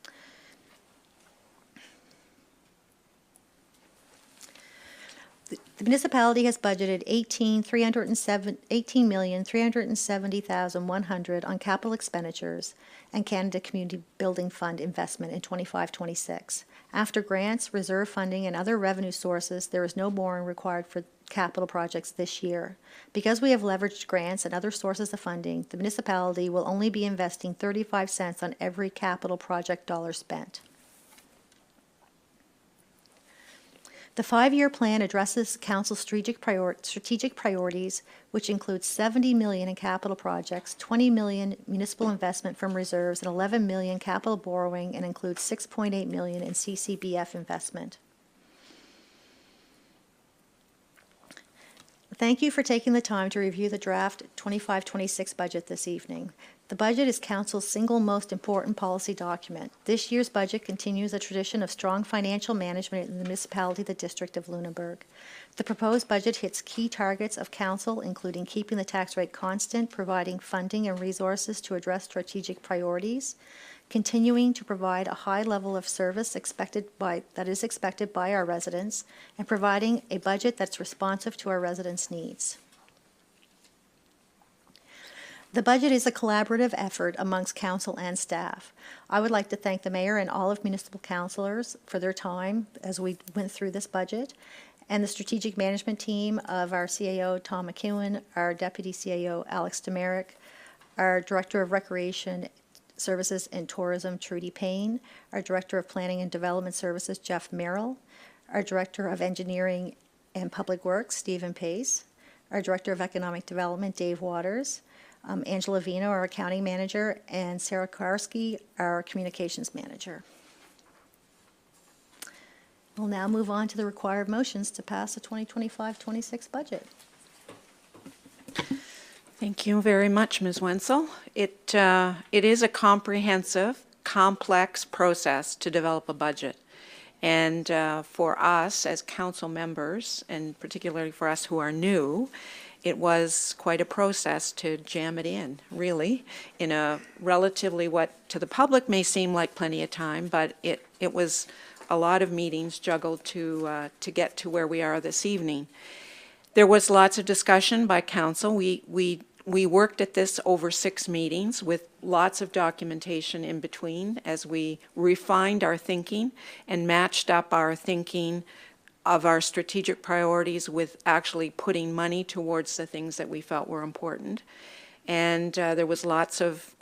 The municipality has budgeted $18,370,100 on capital expenditures and Canada Community Building Fund investment in 25-26. After grants, reserve funding, and other revenue sources, there is no borrowing required for capital projects this year. Because we have leveraged grants and other sources of funding, the municipality will only be investing 35 cents on every capital project dollar spent. The 5-year plan addresses council's strategic priorities, which includes $70 million in capital projects, $20 million municipal investment from reserves, and $11 million capital borrowing, and includes $6.8 million in CCBF investment. Thank you for taking the time to review the draft 25-26 budget this evening. The budget is council's single most important policy document. This year's budget continues a tradition of strong financial management in the municipality of the District of Lunenburg. The proposed budget hits key targets of council, including keeping the tax rate constant, providing funding and resources to address strategic priorities, continuing to provide a high level of service that is expected by our residents, and providing a budget that's responsive to our residents' needs. The budget is a collaborative effort amongst council and staff. I would like to thank the mayor and all of municipal councilors for their time as we went through this budget, and the strategic management team of our CAO, Tom McEwen, our deputy CAO, Alex Demerick, our director of recreation services and tourism, Trudy Payne, our director of planning and development services, Jeff Merrill, our director of engineering and public works, Stephen Pace, our director of economic development, Dave Waters, Angela Vino, our accounting manager, and Sarah Karski, our communications manager. We'll now move on to the required motions to pass the 2025-26 budget. Thank you very much, Ms. Wenzel. It is a comprehensive, complex process to develop a budget. And for us as council members, and particularly for us who are new, it was quite a process to jam it in, really, in a relatively what to the public may seem like plenty of time, but it was a lot of meetings juggled to get to where we are this evening. There was lots of discussion by council. We worked at this over 6 meetings with lots of documentation in between as we refined our thinking and matched up our thinking of our strategic priorities with actually putting money towards the things that we felt were important. And there was lots of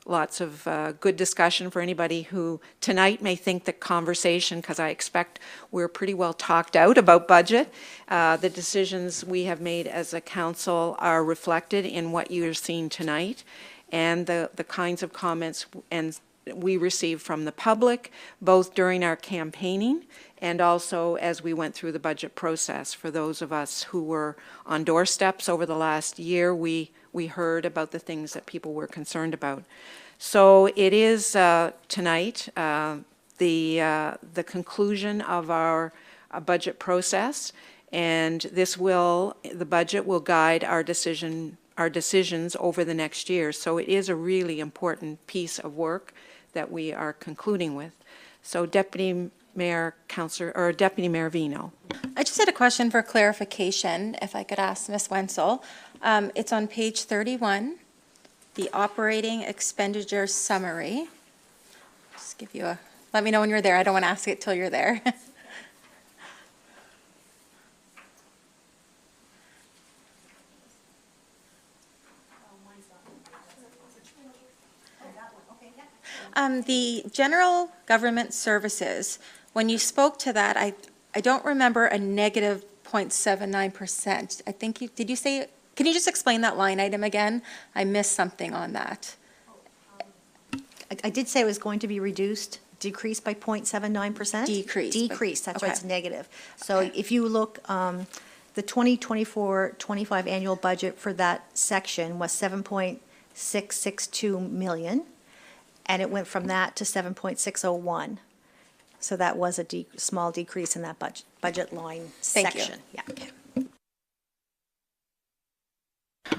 good discussion for anybody who tonight may think the conversation, because I expect we're pretty well talked out about budget. The decisions we have made as a council are reflected in what you're seeing tonight, and the kinds of comments and we received from the public, both during our campaigning and also as we went through the budget process. For those of us who were on doorsteps over the last year, we heard about the things that people were concerned about. So it is tonight the conclusion of our budget process, and the budget will guide our decisions over the next year. So it is a really important piece of work that we are concluding with. So Deputy Mayor Vino. I just had a question for clarification, if I could ask Ms. Wenzel. It's on page 31, the operating expenditure summary. Just give you let me know when you're there. I don't want to ask it till you're there. The general government services, when you spoke to that, I don't remember a negative 0.79%. I think did you say, can you just explain that line item again? I missed something on that. I did say it was going to be decreased by 0.79%. Decreased. That's Okay. why it's negative. So if you look, the 2024-25 annual budget for that section was 7.662 million. And it went from that to 7.601. So that was a small decrease in that budget line Thank you. section. Yeah.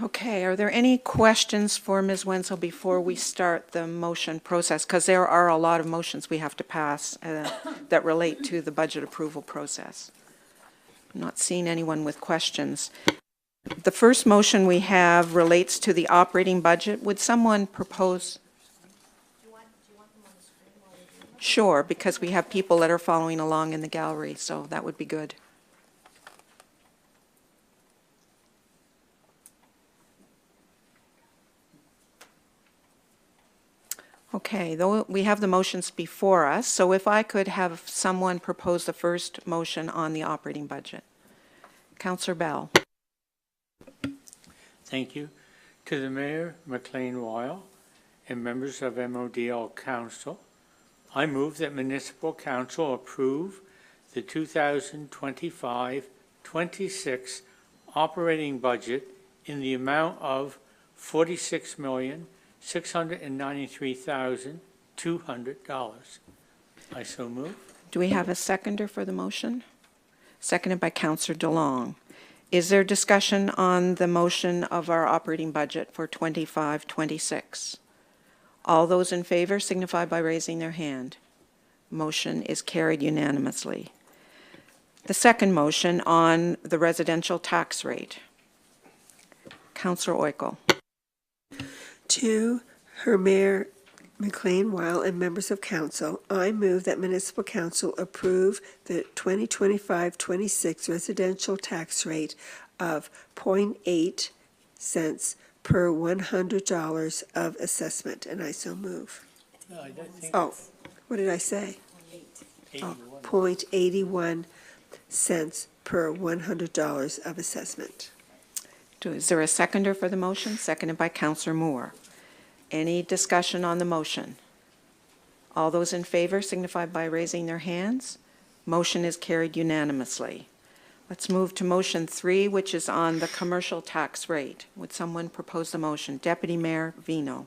Okay, are there any questions for Ms. Wenzel before we start the motion process? Because there are a lot of motions we have to pass that relate to the budget approval process. I'm not seeing anyone with questions. The first motion we have relates to the operating budget. Would someone propose? Sure, because we have people that are following along in the gallery, so that would be good. Okay, though we have the motions before us, so if I could have someone propose the first motion on the operating budget. Councillor Bell. Thank you. To the Mayor, McLean Weil, and members of MODL Council, I move that Municipal Council approve the 2025-26 operating budget in the amount of $46,693,200. I so move. Do we have a seconder for the motion? Seconded by Councillor DeLong. Is there discussion on the motion of our operating budget for 25-26? All those in favor signify by raising their hand. Motion is carried unanimously. The second motion on the residential tax rate. Councillor Oikel. To her Mayor McLean Weil and members of council, I move that Municipal Council approve the 2025-26 residential tax rate of 0.8 cents per $100 of assessment, and I so move. No, I don't think Oh, what did I say? 0.81 cents per $100 of assessment. Is there a seconder for the motion? Seconded by Councillor Moore. Any discussion on the motion? All those in favor signify by raising their hands. Motion is carried unanimously. Let's move to motion 3, which is on the commercial tax rate. Would someone propose the motion? Deputy Mayor Vino.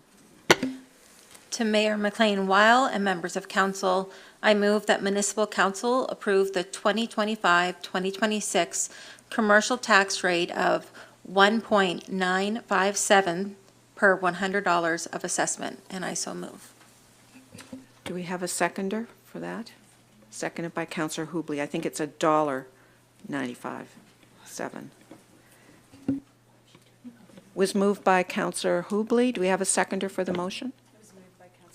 To Mayor McLean Weil and members of council, I move that municipal council approve the 2025-2026 commercial tax rate of 1.957 per $100 of assessment, and I so move. Do we have a seconder for that? Seconded by Councillor Hubley. I think it's $1.95.7. Was moved by Councillor Hubley. Do we have a seconder for the motion?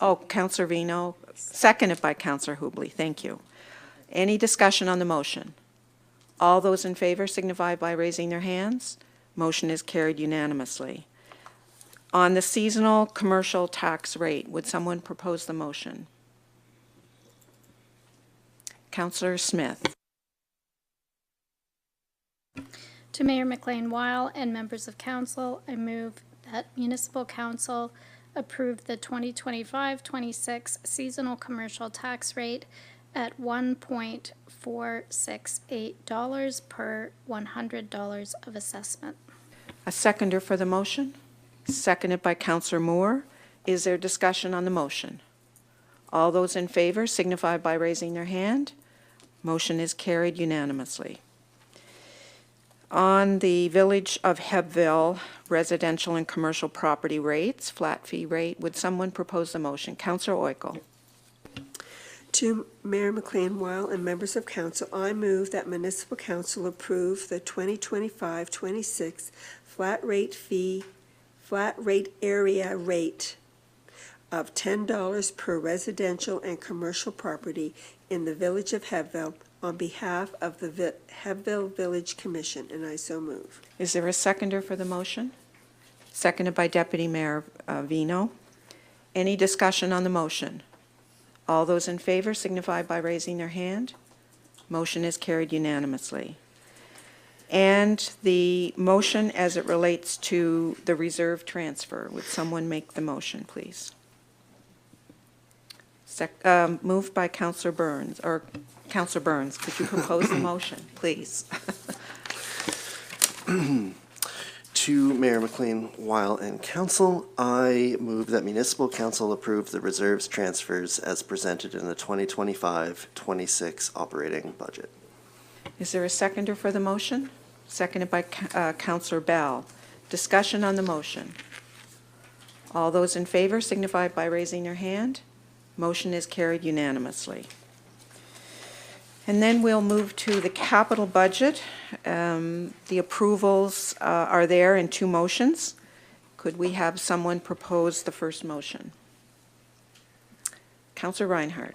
Oh, Councillor Vino, seconded by Councillor Hubley. Thank you. Any discussion on the motion? All those in favor signify by raising their hands. Motion is carried unanimously. On the seasonal commercial tax rate, would someone propose the motion? Councillor Smith. To Mayor McLean Weil and members of council, I move that municipal council approve the 2025-26 seasonal commercial tax rate at $1.468 per $100 of assessment. A seconder for the motion? Seconded by Councillor Moore. Is there discussion on the motion? All those in favor signify by raising their hand. Motion is carried unanimously. On the Village of Hebbville residential and commercial property rates, flat fee rate, would someone propose the motion? Councillor Oikel. To Mayor McLean Weil and members of council, I move that municipal council approve the 2025-26 flat rate area rate of $10 per residential and commercial property in the Village of Hebbville on behalf of the Hebbville Village Commission, and I so move. Is there a seconder for the motion? Seconded by Deputy Mayor Vino. Any discussion on the motion? All those in favor signify by raising their hand. Motion is carried unanimously. And the motion as it relates to the reserve transfer, would someone make the motion, please? Moved by Councillor Burns, or Councillor Burns, could you propose the motion, please? To Mayor McLean Weil and council, I move that municipal council approve the reserves transfers as presented in the 2025-26 operating budget. Is there a seconder for the motion? Seconded by Councillor Bell. Discussion on the motion. All those in favor signify by raising their hand. Motion is carried unanimously. And then we'll move to the capital budget. The approvals are there in two motions. Could we have someone propose the first motion? Councillor Reinhardt.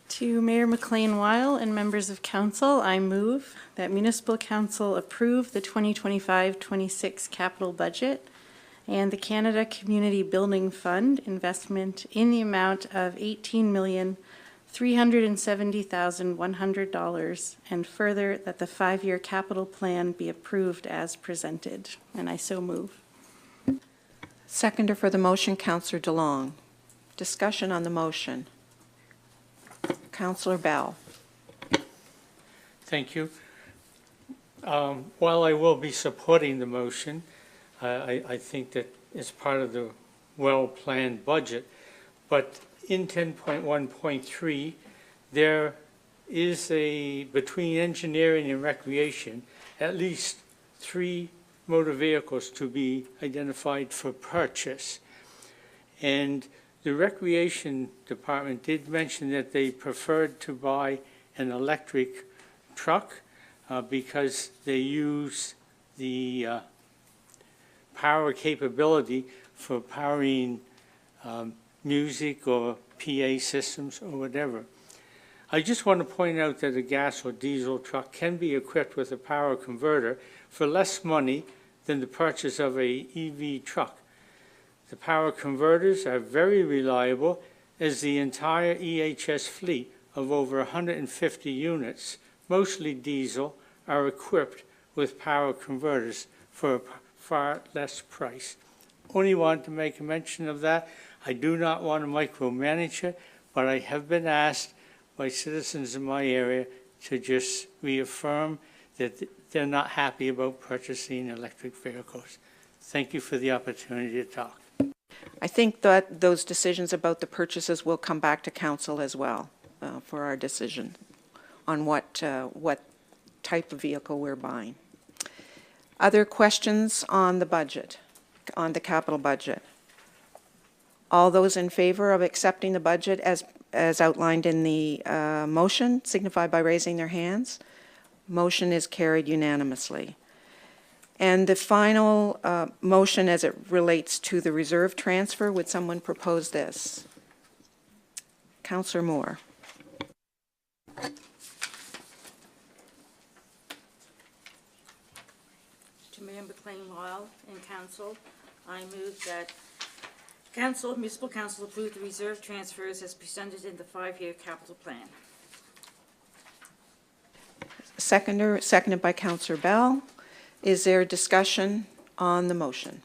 To Mayor McLean Weil and members of council, I move that municipal council approve the 2025-26 capital budget and the Canada Community Building Fund investment in the amount of $18,370,100, and further that the 5-year capital plan be approved as presented, and I so move. Seconder for the motion, Councillor DeLong. Discussion on the motion. Councillor Bell. Thank you. While I will be supporting the motion, I think that it's part of the well-planned budget, but in 10.1.3, there is between engineering and recreation, at least 3 motor vehicles to be identified for purchase. And the recreation department did mention that they preferred to buy an electric truck because they use the power capability for powering music or PA systems or whatever. I just want to point out that a gas or diesel truck can be equipped with a power converter for less money than the purchase of a EV truck. The power converters are very reliable, as the entire EHS fleet of over 150 units, mostly diesel, are equipped with power converters for a far less price. Only wanted to make a mention of that. I do not want to micromanage it, but I have been asked by citizens in my area to just reaffirm that they're not happy about purchasing electric vehicles. Thank you for the opportunity to talk. I think that those decisions about the purchases will come back to council as well for our decision on what type of vehicle we're buying. Other questions on the budget, on the capital budget? All those in favor of accepting the budget as outlined in the motion signify by raising their hands. Motion is carried unanimously. And the final motion as it relates to the reserve transfer, would someone propose this? Councillor Moore. To Mayor McLean-Weil and council, I move that municipal council approve the reserve transfers as presented in the 5-year capital plan. Seconded by Councillor Bell. Is there discussion on the motion?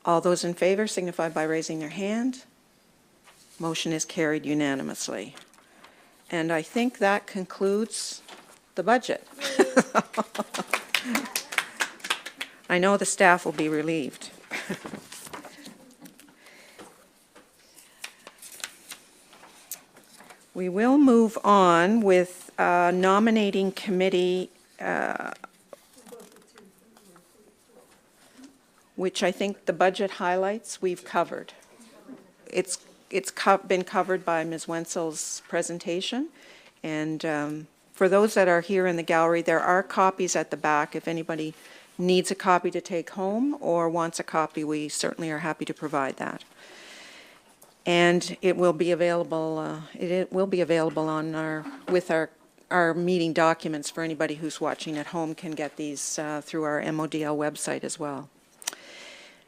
All those in favor signify by raising their hand. Motion is carried unanimously. And I think that concludes the budget. I know the staff will be relieved. We will move on with nominating committee, which I think the budget highlights we've covered. It's been covered by Ms. Wenzel's presentation. And for those that are here in the gallery, there are copies at the back. If anybody needs a copy to take home or wants a copy, we certainly are happy to provide that. And it will be available. It will be available on our meeting documents for anybody who's watching at home can get these through our modl website as well.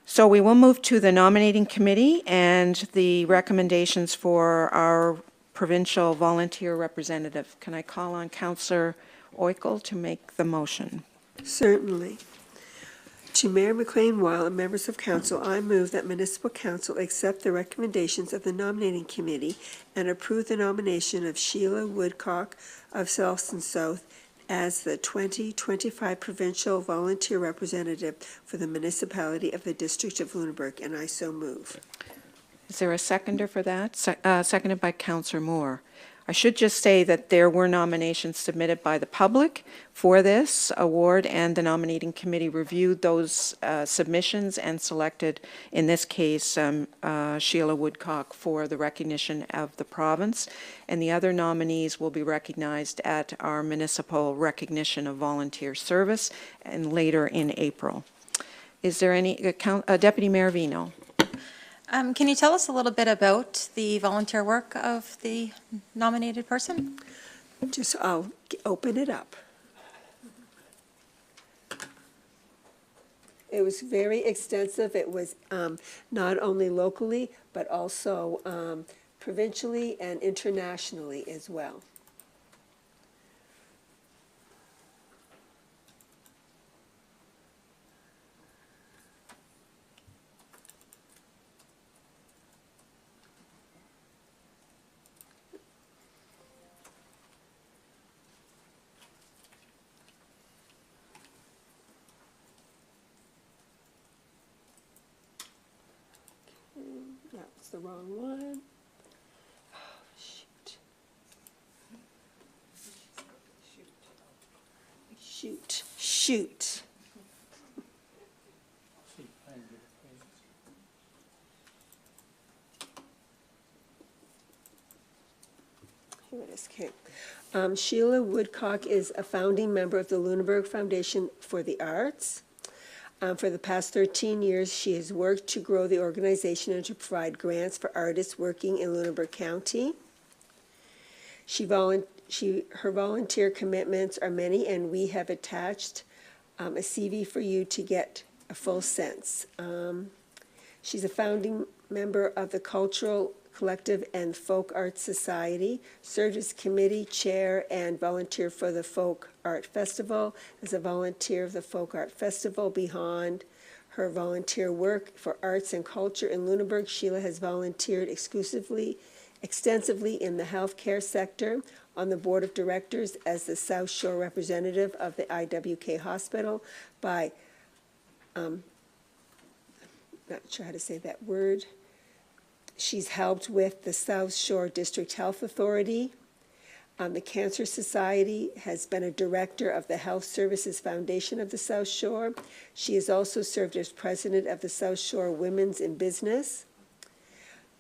So we will move to the nominating committee and the recommendations for our provincial volunteer representative. Can I call on Councillor Oikel to make the motion? Certainly. To Mayor McLean-Weil and members of council, I move that municipal council accept the recommendations of the nominating committee and approve the nomination of Sheila Woodcock of Selston South as the 2025 provincial volunteer representative for the municipality of the District of Lunenburg, and I so move. Is there a seconder for that? Seconded by Councillor Moore. I should just say that there were nominations submitted by the public for this award, and the nominating committee reviewed those submissions and selected, in this case, Sheila Woodcock for the recognition of the province. And the other nominees will be recognized at our municipal recognition of volunteer service and later in April. Is there any, Deputy Mayor Vino? Can you tell us a little bit about the volunteer work of the nominated person? I'll open it up. It was very extensive. It was not only locally, but also provincially and internationally as well. That's the wrong one. Oh, shoot. Shoot. Here it is. Okay. Sheila Woodcock is a founding member of the Lunenburg Foundation for the Arts. For the past 13 years, she has worked to grow the organization and to provide grants for artists working in Lunenburg County. Her volunteer commitments are many, and we have attached a CV for you to get a full sense. She's a founding member of the Cultural Collective and Folk Arts Society, served as committee chair and volunteer for the Folk Art Festival. As a volunteer of the Folk Art Festival, beyond her volunteer work for arts and culture in Lunenburg, Sheila has volunteered extensively in the healthcare sector, on the board of directors as the South Shore representative of the IWK Hospital by not sure how to say that word. She's helped with the South Shore District Health Authority. The Cancer Society, has been a director of the Health Services Foundation of the South Shore. She has also served as president of the South Shore Women's in Business.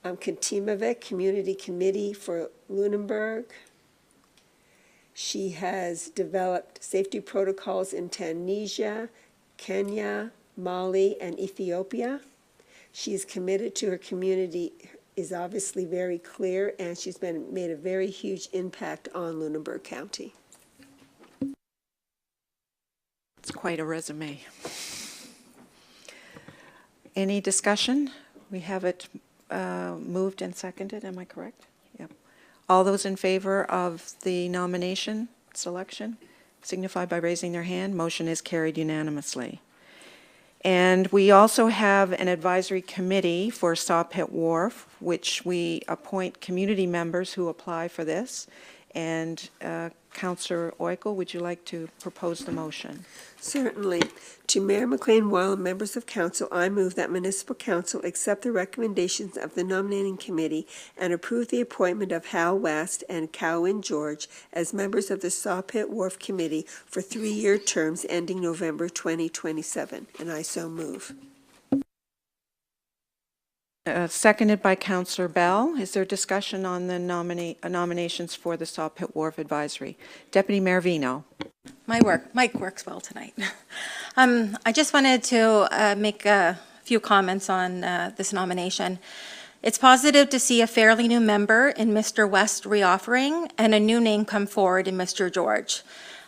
Katimovich Community Committee for Lunenburg. She has developed safety protocols in Tunisia, Kenya, Mali, and Ethiopia. She is committed to her community, is obviously very clear, and she's made a very huge impact on Lunenburg County. It's quite a resume. Any discussion? We have it moved and seconded, am I correct? Yep. All those in favor of the nomination, selection, signify by raising their hand. Motion is carried unanimously. And we also have an advisory committee for Saw Pit Wharf, which we appoint community members who apply for this. And Councillor Oikel, would you like to propose the motion? Certainly. To Mayor McLean Weil and members of council, I move that municipal council accept the recommendations of the nominating committee and approve the appointment of Hal West and Cowan George as members of the Saw Pit Wharf Committee for 3-year terms ending November 2027. And I so move. Seconded by Councillor Bell. Is there discussion on the nominations for the Saw Pit Wharf Advisory? Deputy Mayor Vino. Mike works well tonight. I just wanted to make a few comments on this nomination. It's positive to see a fairly new member in Mr. West reoffering and a new name come forward in Mr. George.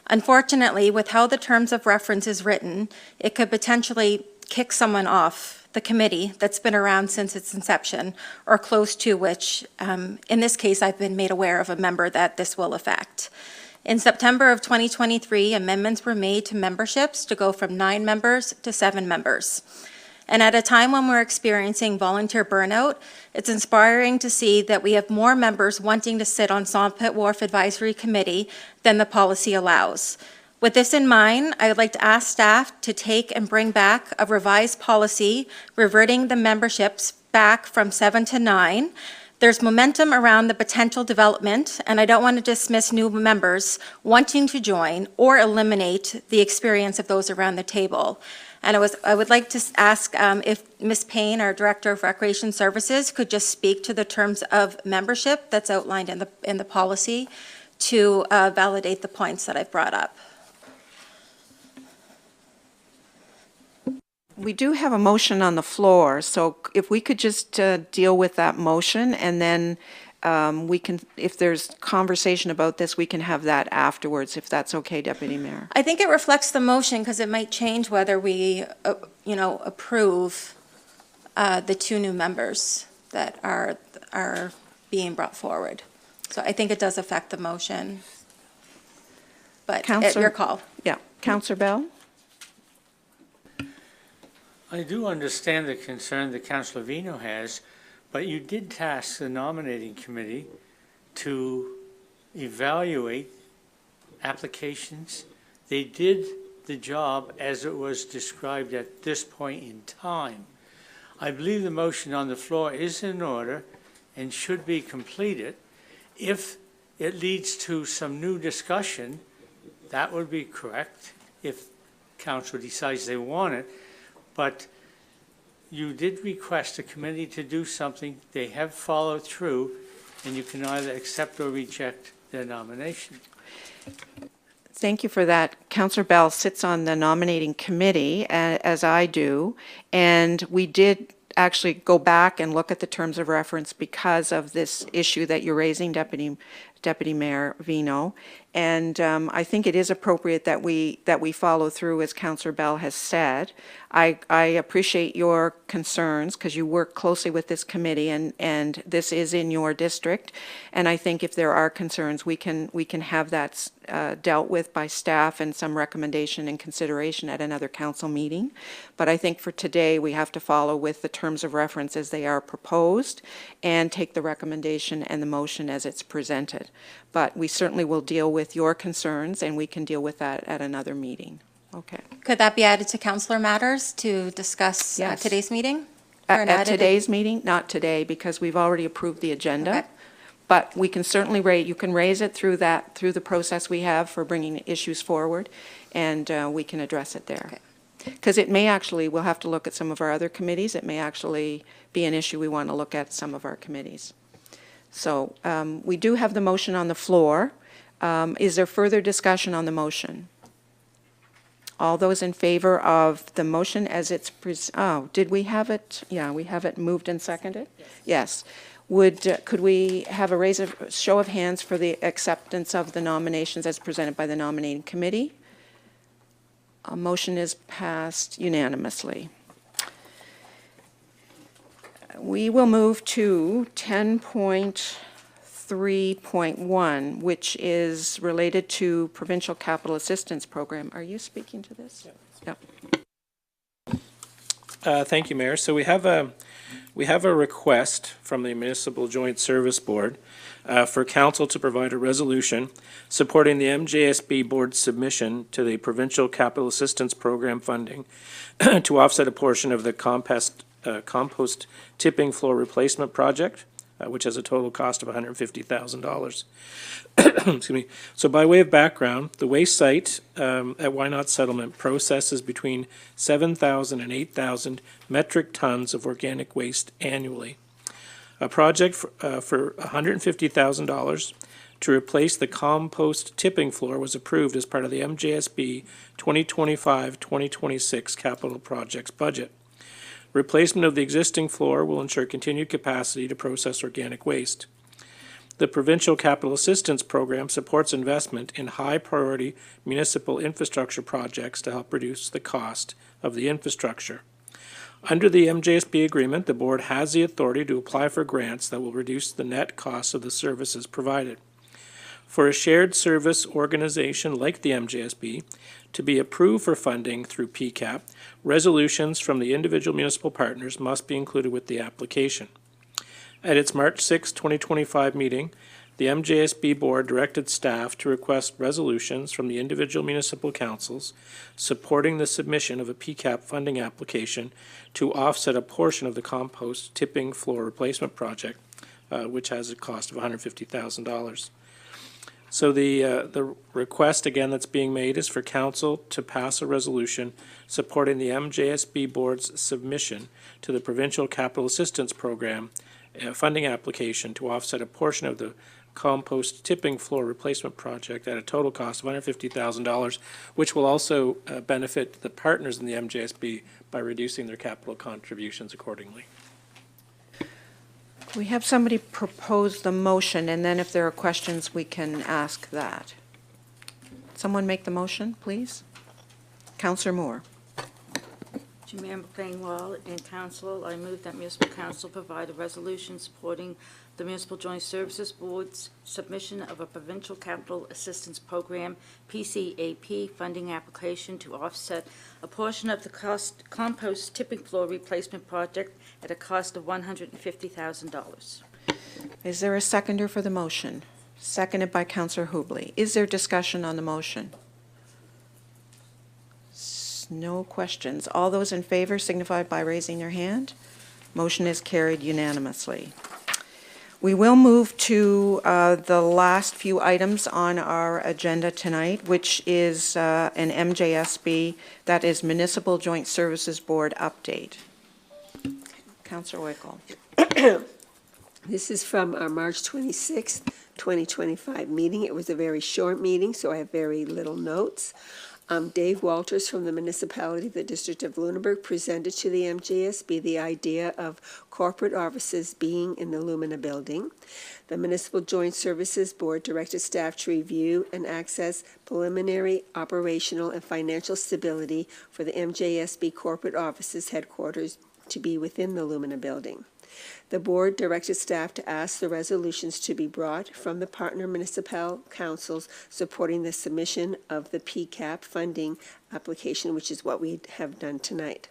Unfortunately, with how the terms of reference is written, it could potentially kick someone off the committee that's been around since its inception, or close to, which in this case I've been made aware of a member that this will affect. In September of 2023, amendments were made to memberships to go from 9 members to 7 members. And at a time when we're experiencing volunteer burnout, it's inspiring to see that we have more members wanting to sit on Saw Pit Wharf Advisory Committee than the policy allows. With this in mind, I would like to ask staff to take and bring back a revised policy reverting the memberships back from 7 to 9. There's momentum around the potential development, and I don't want to dismiss new members wanting to join or eliminate the experience of those around the table. And I would like to ask if Ms. Payne, our Director of Recreation Services, could just speak to the terms of membership that's outlined in the policy to validate the points that I've brought up. We do have a motion on the floor, so if we could just deal with that motion, and then we can, if there's conversation about this, we can have that afterwards, if that's okay, Deputy Mayor. I think it reflects the motion because it might change whether we, approve the 2 new members that are being brought forward. So I think it does affect the motion. But your call. Yeah, Councillor Bell? I do understand the concern that Councillor Vino has, but you did task the nominating committee to evaluate applications. They did the job as it was described at this point in time. I believe the motion on the floor is in order and should be completed. If it leads to some new discussion, that would be correct if council decides they want it. But you did request a committee to do something. They have followed through, and you can either accept or reject their nomination. Thank you for that. Councillor Bell sits on the nominating committee, as I do, and we did actually go back and look at the terms of reference because of this issue that you're raising, Deputy Mayor Vino. And I think it is appropriate that we follow through, as Councillor Bell has said. I appreciate your concerns because you work closely with this committee, and this is in your district. And I think if there are concerns, we can have that dealt with by staff and some recommendation and consideration at another council meeting. But I think for today, we have to follow with the terms of reference as they are proposed and take the recommendation and the motion as it's presented. But we certainly will deal with your concerns, and we can deal with that at another meeting. Okay. Could that be added to councillor matters to discuss Yes. today's meeting? At added- today's meeting? Not today, because we've already approved the agenda. Okay. But we can certainly you can raise it through the process we have for bringing issues forward, and we can address it there. Okay. Because it may actually, we'll have to look at some of our other committees. It may actually be an issue we want to look at some of our committees. So we do have the motion on the floor. Is there further discussion on the motion? All those in favor of the motion as it's, did we have it? Yeah, we have it moved and seconded? Yes. Could we have a show of hands for the acceptance of the nominations as presented by the nominating committee? A motion is passed unanimously. We will move to 10.3.1, which is related to Provincial Capital Assistance Program. Are you speaking to this? Yep. Thank you, Mayor. So we have a request from the Municipal Joint Service Board for council to provide a resolution supporting the MJSB Board's submission to the Provincial Capital Assistance Program funding to offset a portion of the compost tipping floor replacement project, which has a total cost of $150,000. Excuse me. So by way of background, the waste site at Why Not Settlement processes between 7,000 and 8,000 metric tons of organic waste annually. A project for $150,000 to replace the compost tipping floor was approved as part of the MJSB 2025-2026 capital projects budget. Replacement of the existing floor will ensure continued capacity to process organic waste. The Provincial Capital Assistance Program supports investment in high-priority municipal infrastructure projects to help reduce the cost of the infrastructure. Under the MJSB agreement, the board has the authority to apply for grants that will reduce the net cost of the services provided. For a shared service organization like the MJSB to be approved for funding through PCAP, resolutions from the individual municipal partners must be included with the application. At its March 6, 2025 meeting, the MJSB Board directed staff to request resolutions from the individual municipal councils supporting the submission of a PCAP funding application to offset a portion of the compost tipping floor replacement project, which has a cost of $150,000. So the request, again, that's being made is for council to pass a resolution supporting the MJSB Board's submission to the Provincial Capital Assistance Program funding application to offset a portion of the compost tipping floor replacement project at a total cost of $150,000, which will also benefit the partners in the MJSB by reducing their capital contributions accordingly. We have somebody propose the motion, and then if there are questions, we can ask that. Someone make the motion, please. Councillor Moore. To Mayor McLean-Wall and Council, I move that Municipal Council provide a resolution supporting the Municipal Joint Services Board's submission of a Provincial Capital Assistance Program, PCAP, funding application to offset a portion of the compost tipping floor replacement project at a cost of $150,000. Is there a seconder for the motion? Seconded by Councillor Hubley. Is there discussion on the motion? No questions. All those in favor signify by raising their hand. Motion is carried unanimously. We will move to the last few items on our agenda tonight, which is an MJSB, that is Municipal Joint Services Board update. Councillor Wickle. This is from our March 26th, 2025 meeting. It was a very short meeting, so I have very little notes. Dave Walters from the municipality of the District of Lunenburg presented to the MJSB the idea of corporate offices being in the Lumina building. The Municipal Joint Services Board directed staff to review and access preliminary operational and financial stability for the MJSB corporate offices headquarters to be within the Lumina building. The board directed staff to ask the resolutions to be brought from the partner municipal councils supporting the submission of the PCAP funding application, which is what we have done tonight.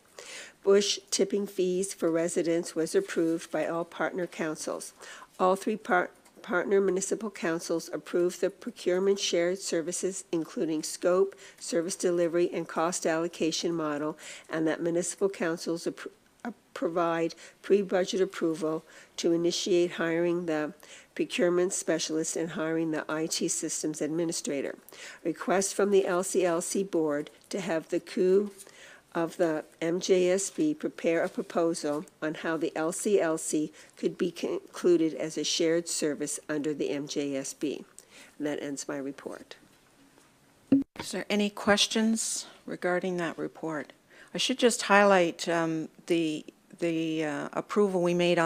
Bush tipping fees for residents was approved by all partner councils. All three partner municipal councils approved the procurement shared services, including scope, service delivery, and cost allocation model, and that municipal councils provide pre-budget approval to initiate hiring the procurement specialist and hiring the IT systems administrator. Request from the LCLC board to have the coup of the MJSB prepare a proposal on how the LCLC could be included as a shared service under the MJSB. And that ends my report. Is there any questions regarding that report? I should just highlight the approval we made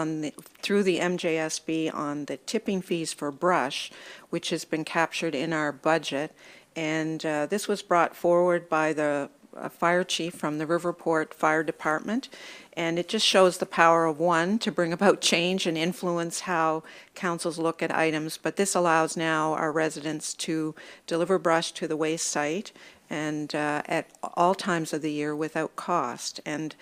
through the MJSB on the tipping fees for brush, which has been captured in our budget. And this was brought forward by the fire chief from the Riverport Fire Department. And it just shows the power of one to bring about change and influence how councils look at items. But this allows now our residents to deliver brush to the waste site and at all times of the year without cost. And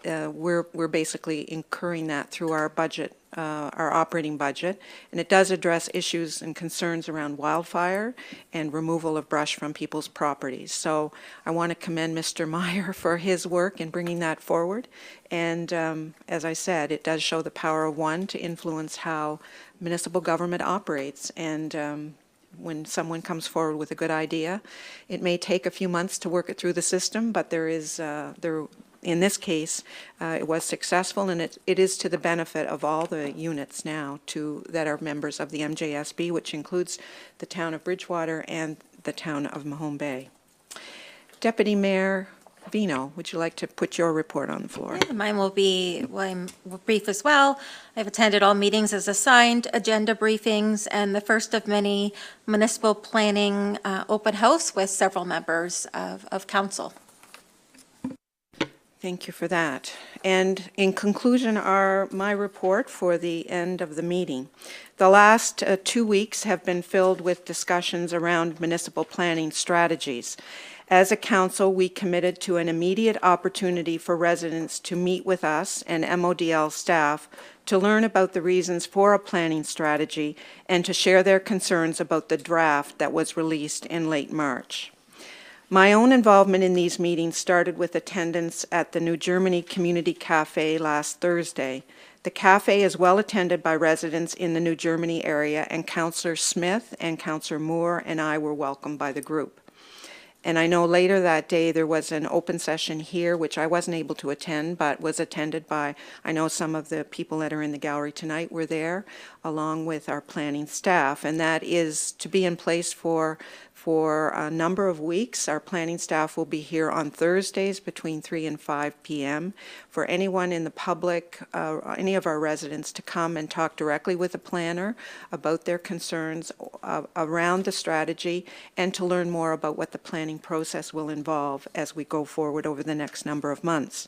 we're basically incurring that through our budget, our operating budget, and it does address issues and concerns around wildfire and removal of brush from people's properties. So I want to commend Mr. Meyer for his work in bringing that forward. And as I said, it does show the power of one to influence how municipal government operates. And when someone comes forward with a good idea, it may take a few months to work it through the system, but in this case, it was successful, and it is to the benefit of all the units now that are members of the MJSB, which includes the town of Bridgewater and the town of Mahone Bay. Deputy Mayor Vino, would you like to put your report on the floor? Yeah, mine will be brief as well. I've attended all meetings as assigned, agenda briefings, and the first of many municipal planning open house with several members of council. Thank you for that. And in conclusion are my report for the end of the meeting. The last 2 weeks have been filled with discussions around municipal planning strategies. As a council, we committed to an immediate opportunity for residents to meet with us and MODL staff to learn about the reasons for a planning strategy and to share their concerns about the draft that was released in late March. My own involvement in these meetings started with attendance at the New Germany Community Cafe last Thursday. The cafe is well attended by residents in the New Germany area, and Councillor Smith and Councillor Moore and I were welcomed by the group. And I know later that day there was an open session here, which I wasn't able to attend, but was attended by, I know some of the people that are in the gallery tonight were there, along with our planning staff. And that is to be in place for a number of weeks. Our planning staff will be here on Thursdays between 3 and 5 p.m. for anyone in the public, any of our residents, to come and talk directly with the planner about their concerns around the strategy and to learn more about what the planning process will involve as we go forward over the next number of months.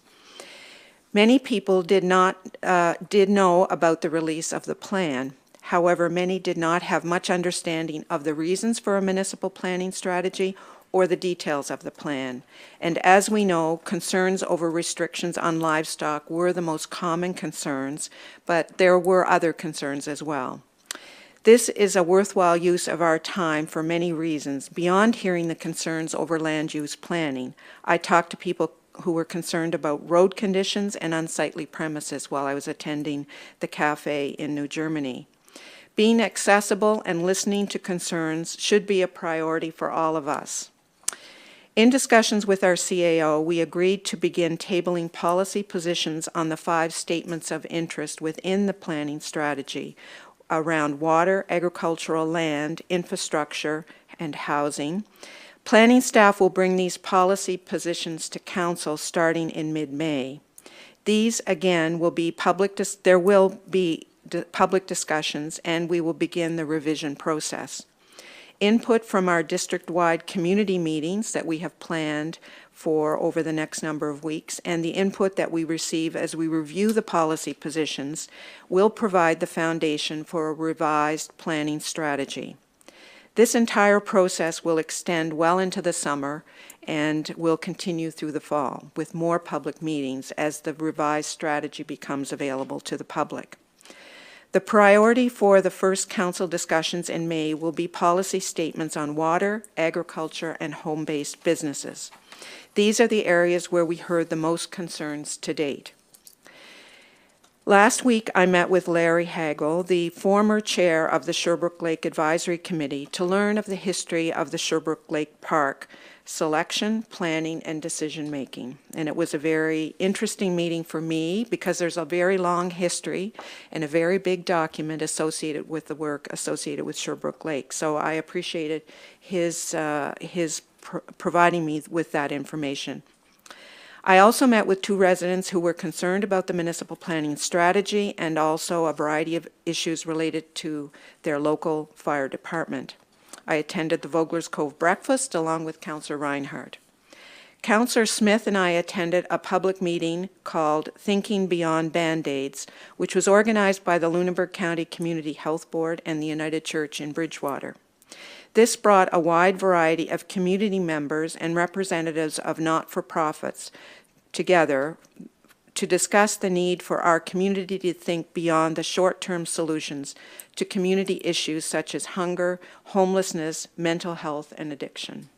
Many people did know about the release of the plan. However, many did not have much understanding of the reasons for a municipal planning strategy or the details of the plan. And as we know, concerns over restrictions on livestock were the most common concerns, but there were other concerns as well. This is a worthwhile use of our time for many reasons. Beyond hearing the concerns over land use planning, I talked to people who were concerned about road conditions and unsightly premises while I was attending the cafe in New Germany. Being accessible and listening to concerns should be a priority for all of us. In discussions with our CAO, we agreed to begin tabling policy positions on the 5 statements of interest within the planning strategy around water, agricultural land, infrastructure, and housing. Planning staff will bring these policy positions to council starting in mid-May. These, again, will be public discussions, and we will begin the revision process. Input from our district-wide community meetings that we have planned for over the next number of weeks, and the input that we receive as we review the policy positions will provide the foundation for a revised planning strategy. This entire process will extend well into the summer and will continue through the fall with more public meetings as the revised strategy becomes available to the public. The priority for the first council discussions in May will be policy statements on water, agriculture, and home-based businesses. These are the areas where we heard the most concerns to date. Last week, I met with Larry Hagel, the former chair of the Sherbrooke Lake Advisory Committee, to learn of the history of the Sherbrooke Lake Park selection, planning, and decision-making. And it was a very interesting meeting for me because there's a very long history and a very big document associated with the work associated with Sherbrooke Lake. So I appreciated his providing me with that information. I also met with 2 residents who were concerned about the municipal planning strategy and also a variety of issues related to their local fire department. I attended the Vogler's Cove breakfast along with Councillor Reinhardt. Councillor Smith and I attended a public meeting called Thinking Beyond Band-Aids, which was organized by the Lunenburg County Community Health Board and the United Church in Bridgewater. This brought a wide variety of community members and representatives of not-for-profits together to discuss the need for our community to think beyond the short-term solutions to community issues such as hunger, homelessness, mental health, and addiction.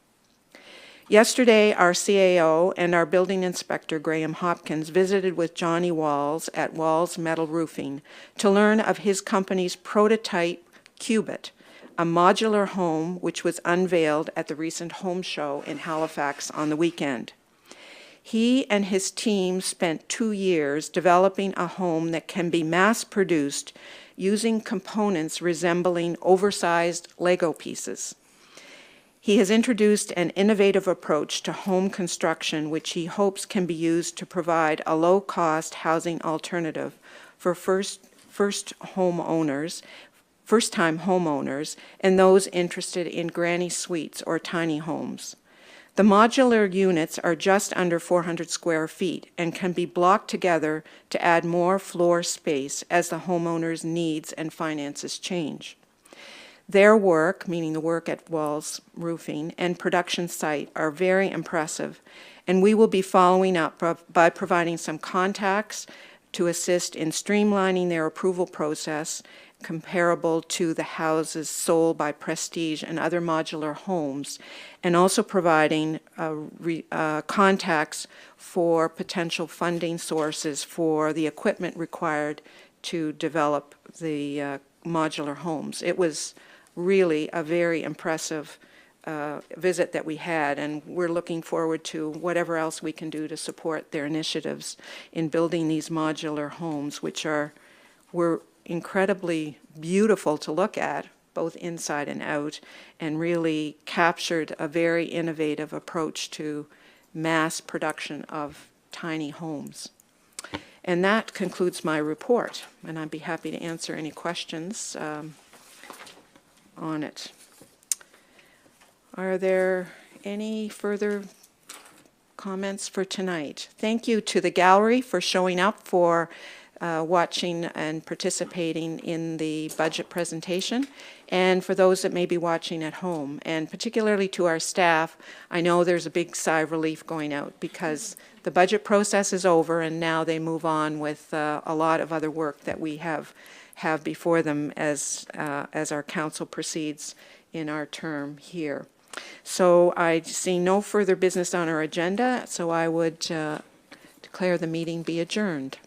Yesterday, our CAO and our building inspector, Graham Hopkins, visited with Johnny Walls at Walls Metal Roofing to learn of his company's prototype Cubit, a modular home which was unveiled at the recent home show in Halifax on the weekend. He and his team spent 2 years developing a home that can be mass-produced using components resembling oversized Lego pieces. He has introduced an innovative approach to home construction which he hopes can be used to provide a low-cost housing alternative for first-time homeowners and those interested in granny suites or tiny homes. The modular units are just under 400 square feet and can be blocked together to add more floor space as the homeowner's needs and finances change. Their work, meaning the work at Walls Roofing, and production site are very impressive, and we will be following up by providing some contacts to assist in streamlining their approval process comparable to the houses sold by Prestige and other modular homes, and also providing contacts for potential funding sources for the equipment required to develop the modular homes. It was really a very impressive visit that we had, and we're looking forward to whatever else we can do to support their initiatives in building these modular homes, which were incredibly beautiful to look at, both inside and out, and really captured a very innovative approach to mass production of tiny homes. And that concludes my report, and I'd be happy to answer any questions on it. Are there any further comments for tonight? Thank you to the gallery for showing up, for watching and participating in the budget presentation, and for those that may be watching at home, and particularly to our staff. I know there's a big sigh of relief going out because the budget process is over and now they move on with a lot of other work that we have before them as our council proceeds in our term here. So I see no further business on our agenda, so I would declare the meeting be adjourned.